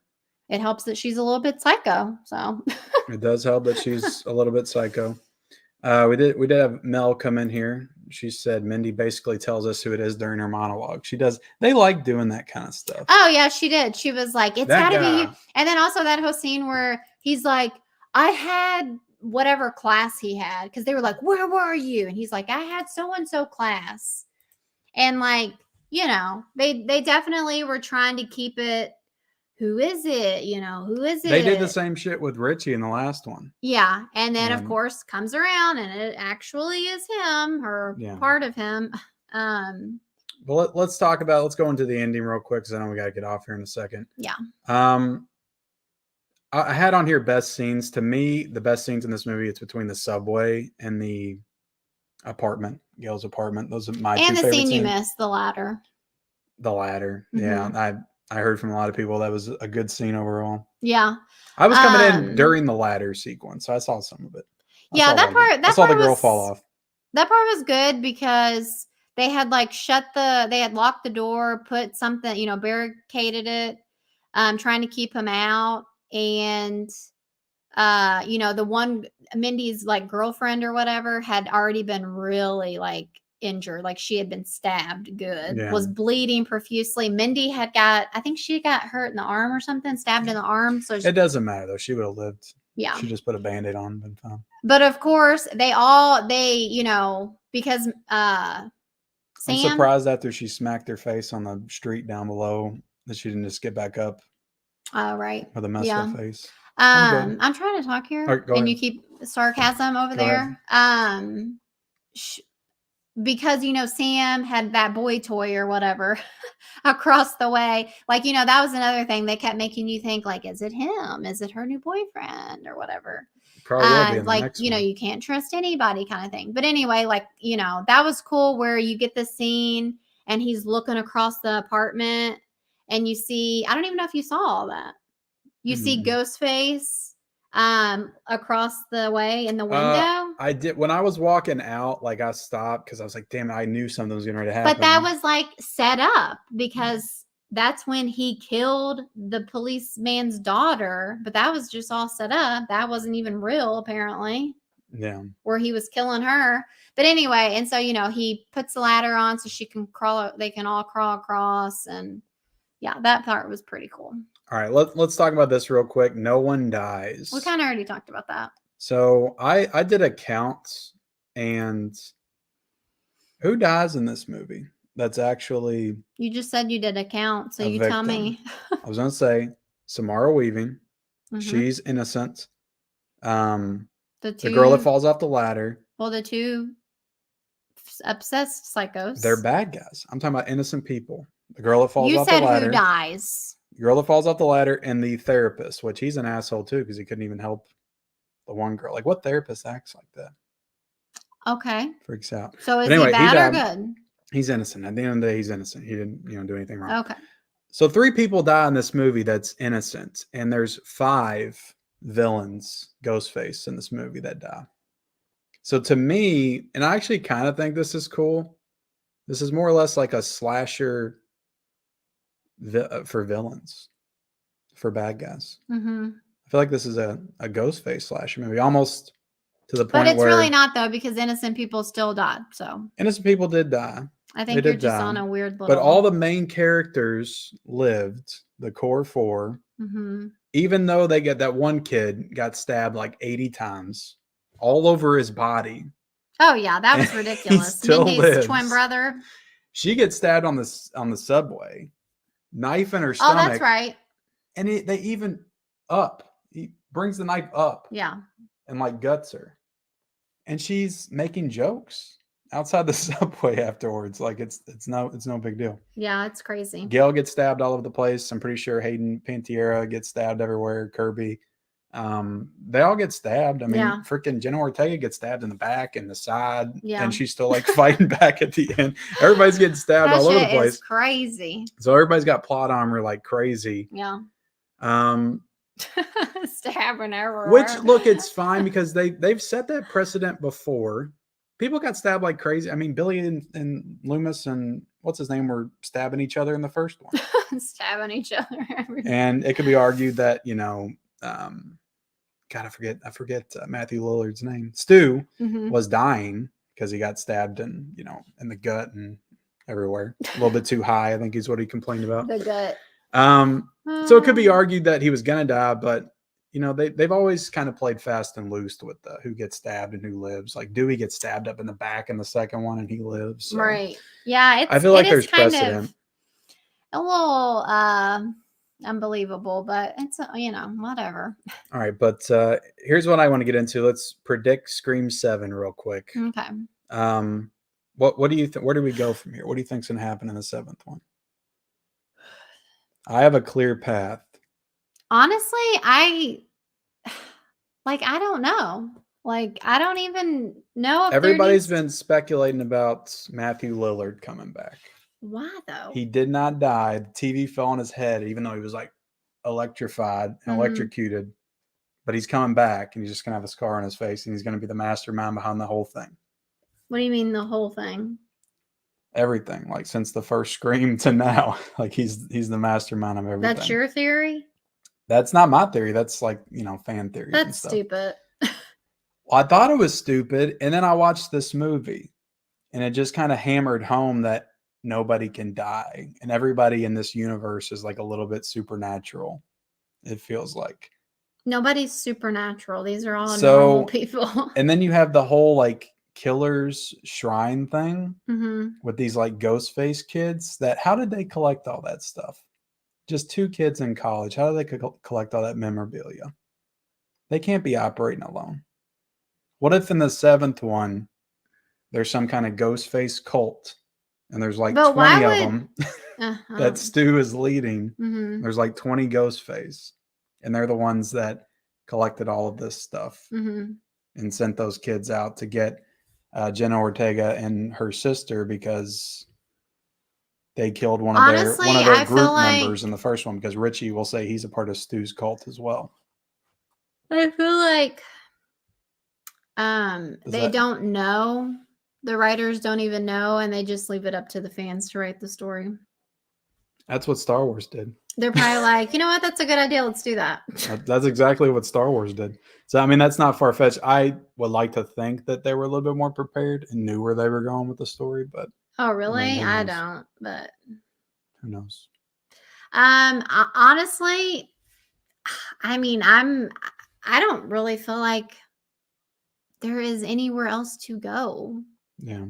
it helps that she's a little bit psycho. So it does help that she's a little bit psycho. We did have Mel come in here. She said Mindy basically tells us who it is during her monologue. She does. They like doing that kind of stuff. Oh yeah, she did. She was like, "It's got to be you." And then also that whole scene where he's like, "I had whatever class he had," because they were like, "Where were you?" And he's like, "I had so and so class," and they definitely were trying to keep it. Who is it? Who is it? They did the same shit with Richie in the last one. Yeah. And then, of course, comes around and it actually is him or part of him. Well, let's go into the ending real quick because I know we got to get off here in a second. Yeah. I had on here best scenes. To me, the best scenes in this movie, it's between the subway and the apartment, Gail's apartment. Those are my two favorite scenes. And the scene you missed, the ladder. The ladder. Yeah. I heard from a lot of people that was a good scene overall. Yeah. I was coming in during the ladder sequence, so I saw some of it. Yeah, that part. I saw the girl fall off. That part was good because they had like they had locked the door, put something, barricaded it, trying to keep him out, and the one Mindy's like girlfriend or whatever had already been really like injured, like she had been stabbed good, was bleeding profusely. Mindy I think she got hurt in the arm or something, stabbed in the arm. So it doesn't matter though. She would have lived. Yeah. She just put a Band-Aid on and been fine. But of course, because I'm surprised after she smacked her face on the street down below that she didn't just get back up. Oh, right. With a messed up face. I'm trying to talk here, right, and you keep sarcasm over there. Because Sam had that boy toy or whatever across the way. Like, that was another thing. They kept making you think, like, is it him? Is it her new boyfriend or whatever? Probably will be in the like, next one. You can't trust anybody kind of thing. But anyway, like, that was cool where you get the scene and he's looking across the apartment and you see, I don't even know if you saw all that. You see Ghostface across the way in the window. I did. When I was walking out, like I stopped because I was like, damn it, I knew something was going to happen. But that was like set up because that's when he killed the policeman's daughter. But that was just all set up. That wasn't even real, apparently. Yeah. Where he was killing her. But anyway, and so, he puts the ladder on so she can they can all crawl across. And yeah, that part was pretty cool. All right, let's talk about this real quick. No one dies. We kind of already talked about that. So I did a count, and who dies in this movie? That's actually... You just said you did a count, so you tell me. I was going to say Samara Weaving. She's innocent. The girl that falls off the ladder. Well, the two obsessed psychos. They're bad guys. I'm talking about innocent people. The girl that falls off the ladder. You said who dies. The girl that falls off the ladder and the therapist, which he's an asshole too because he couldn't even help the one girl. Like, what therapist acts like that? Okay. Freaks out. So is he bad or good? He's innocent. At the end of the day, he's innocent. He didn't, do anything wrong. Okay. So 3 people die in this movie that's innocent, and there's 5 villains, Ghostface, in this movie that die. So to me, and I actually kind of think this is cool. This is more or less like a slasher for villains, for bad guys. I feel like this is a Ghostface slasher movie, almost to the point where... But it's really not, though, because innocent people still died. So innocent people did die. I think you're just on a weird little... But all the main characters lived, the core 4. Even though they get that one kid got stabbed like 80 times all over his body. Oh yeah, that was ridiculous. Mindy's twin brother. She gets stabbed on the subway, knife in her stomach. Oh, that's right. And they even he brings the knife up. Yeah. And like guts her. And she's making jokes outside the subway afterwards. Like it's no big deal. Yeah, it's crazy. Gail gets stabbed all over the place. I'm pretty sure Hayden Panettiere gets stabbed everywhere. Kirby. They all get stabbed. I mean, freaking Jenna Ortega gets stabbed in the back and the side, and she's still like fighting back at the end. Everybody's getting stabbed all over the place. Is crazy. So everybody's got plot armor like crazy. Yeah. Stabbing everywhere. Which, look, it's fine because they've set that precedent before. People got stabbed like crazy. I mean, Billy and Loomis and what's his name were stabbing each other in the first one. Stabbing each other. And it could be argued that, God, I forget Matthew Lillard's name. Stu was dying because he got stabbed in the gut and everywhere. A little bit too high, I think is what he complained about. The gut. So it could be argued that he was gonna die, but they've always kind of played fast and loose with who gets stabbed and who lives. Like Dewey gets stabbed up in the back in the second one, and he lives. So right? Yeah, I feel like there's precedent. A little unbelievable, but it's whatever. All right, but here's what I want to get into. Let's predict Scream 7 real quick. Okay. What do you think? Where do we go from here? What do you think's gonna happen in the 7th one? I have a clear path. Honestly, I don't know. Like, I don't even know if everybody's been speculating about Matthew Lillard coming back. Why though? He did not die. The TV fell on his head, even though he was like electrified and electrocuted. But he's coming back, and he's just gonna have a scar on his face, and he's gonna be the mastermind behind the whole thing. What do you mean the whole thing? Everything, like since the first Scream to now, like he's the mastermind of everything. That's your theory? That's not my theory. That's like, fan theories. That's and stuff. stupid. Well, I thought it was stupid, and then I watched this movie, and it just kind of hammered home that nobody can die, and everybody in this universe is like a little bit supernatural. It feels like nobody's supernatural. These are all normal people. And then you have the whole like killer's shrine thing with these like ghost face kids. How did they collect all that stuff? Just 2 kids in college. How do they collect all that memorabilia? They can't be operating alone. What if in the 7th one, there's some kind of ghost face cult, and there's like 20 of them that Stu is leading? There's like 20 ghost face, and they're the ones that collected all of this stuff and sent those kids out to get Jenna Ortega and her sister because they killed one of their group members in the first one, because Richie will say he's a part of Stu's cult as well. I feel like they don't know. The writers don't even know, and they just leave it up to the fans to write the story. That's what Star Wars did. They're probably like, you know what? That's a good idea. Let's do that. That's exactly what Star Wars did. So, I mean, that's not far-fetched. I would like to think that they were a little bit more prepared and knew where they were going with the story, but... Oh, really? I don't, but... Who knows? Honestly, I mean, I don't really feel like there is anywhere else to go. Yeah.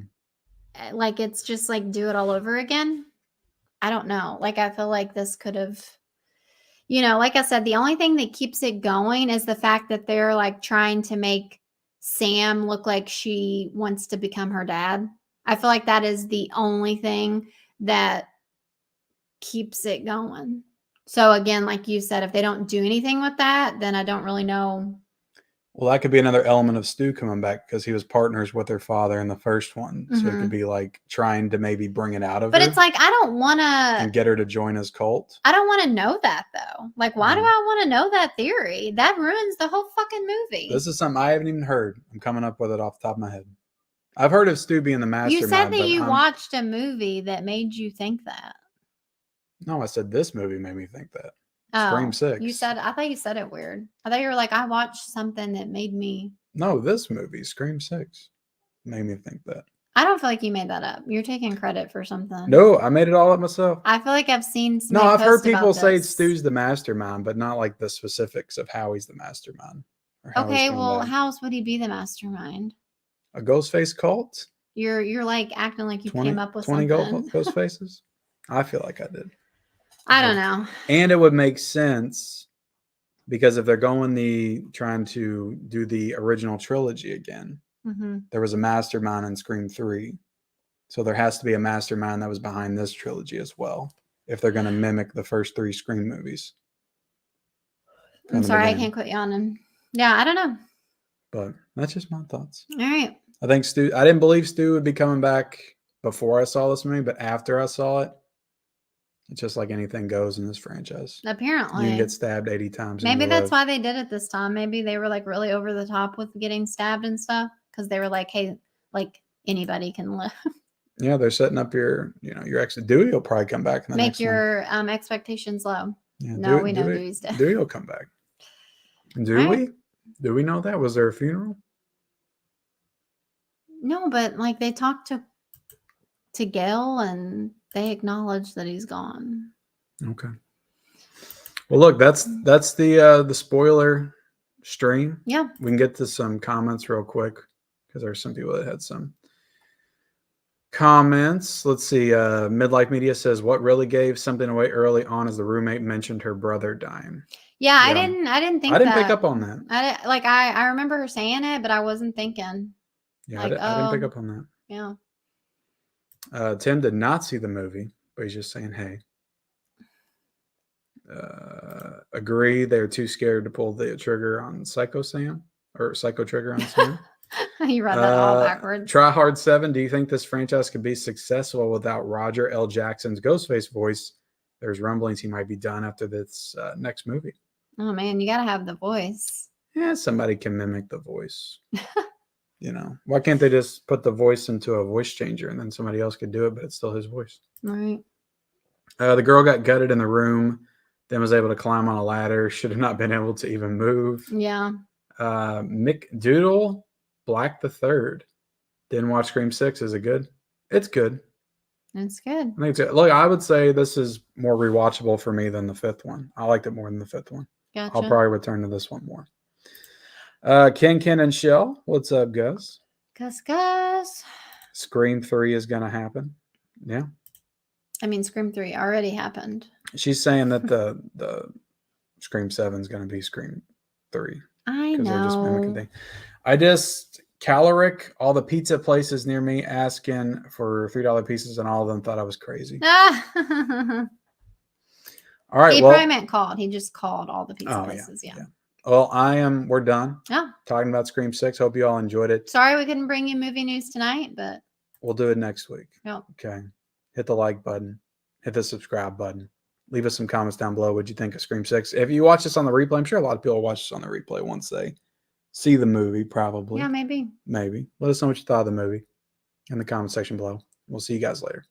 Like, it's just like do it all over again. I don't know. Like, I feel like this could have, like I said, the only thing that keeps it going is the fact that they're like trying to make Sam look like she wants to become her dad. I feel like that is the only thing that keeps it going. So again, like you said, if they don't do anything with that, then I don't really know. Well, that could be another element of Stu coming back, because he was partners with her father in the first one. So it could be like trying to maybe bring it out of her. But it's like, I don't want to... And get her to join his cult. I don't want to know that, though. Like, why do I want to know that theory? That ruins the whole fucking movie. This is something I haven't even heard. I'm coming up with it off the top of my head. I've heard of Stu being the mastermind. You said that you watched a movie that made you think that. No, I said this movie made me think that. Scream 6. I thought you said it weird. I thought you were like, I watched something that made me. No, this movie, Scream 6, made me think that. I don't feel like you made that up. You're taking credit for something. No, I made it all up myself. I feel like I've seen some. No, I've heard people say Stu's the mastermind, but not like the specifics of how he's the mastermind. Okay, well, how else would he be the mastermind? A ghost face cult? You're like acting like you came up with 20 something. ghost faces? I feel like I did. I don't know. And it would make sense because if they're trying to do the original trilogy again, there was a mastermind in Scream 3. So there has to be a mastermind that was behind this trilogy as well, if they're going to mimic the first 3 Scream movies. I'm sorry, I can't quit yawning. Yeah, I don't know. But that's just my thoughts. All right. I think I didn't believe Stu would be coming back before I saw this movie, but after I saw it, it's just like anything goes in this franchise. Apparently. You can get stabbed 80 times. Maybe that's why they did it this time. Maybe they were like really over the top with getting stabbed and stuff, because they were like, hey, like anybody can live. Yeah, they're setting up your exit. Dewey will probably come back. In the Make your expectations low. Yeah, no, we know Dewey's dead. Dewey will come back. Do we? Do we know that? Was there a funeral? No, but like they talked to Gail and they acknowledged that he's gone. Okay. Well, look, that's the spoiler stream. Yeah. We can get to some comments real quick because there's some people that had some comments. Let's see. Midlife Media says, what really gave something away early on is the roommate mentioned her brother dying. Yeah, I didn't think I didn't pick up on that. I remember her saying it, but I wasn't thinking. Yeah, like, I didn't pick up on that. Yeah. Tim did not see the movie, but he's just saying, hey. Agree, they're too scared to pull the trigger on Psycho Sam or Psycho Trigger on Sam. You read that all backwards. Try Hard 7. Do you think this franchise could be successful without Roger L. Jackson's Ghostface voice? There's rumblings he might be done after this next movie. Oh man, you gotta have the voice. Yeah, somebody can mimic the voice. Why can't they just put the voice into a voice changer and then somebody else could do it, but it's still his voice? Right. The girl got gutted in the room, then was able to climb on a ladder. Should have not been able to even move. Yeah. Mick Doodle, Black the Third. Didn't watch Scream 6. Is it good? It's good. It's good. I think it's good. Look, I would say this is more rewatchable for me than the fifth one. I liked it more than the fifth one. Gotcha. I'll probably return to this one more. Ken and Shell, what's up, guys? Gus. Scream 3 is going to happen. Yeah. I mean, Scream 3 already happened. She's saying that the Scream 7 is going to be Scream 3. I know. They're just mimicking things. I just caloric all the pizza places near me asking for $3 pieces, and all of them thought I was crazy. All right. He probably meant called. He just called all the pizza places. Yeah. Well, we're done. Oh. Talking about Scream 6. Hope you all enjoyed it. Sorry we couldn't bring you movie news tonight, but we'll do it next week. Yep. Okay. Hit the like button. Hit the subscribe button. Leave us some comments down below. What'd you think of Scream 6? If you watch this on the replay, I'm sure a lot of people watch this on the replay once they see the movie, probably. Yeah, maybe. Maybe. Let us know what you thought of the movie in the comment section below. We'll see you guys later.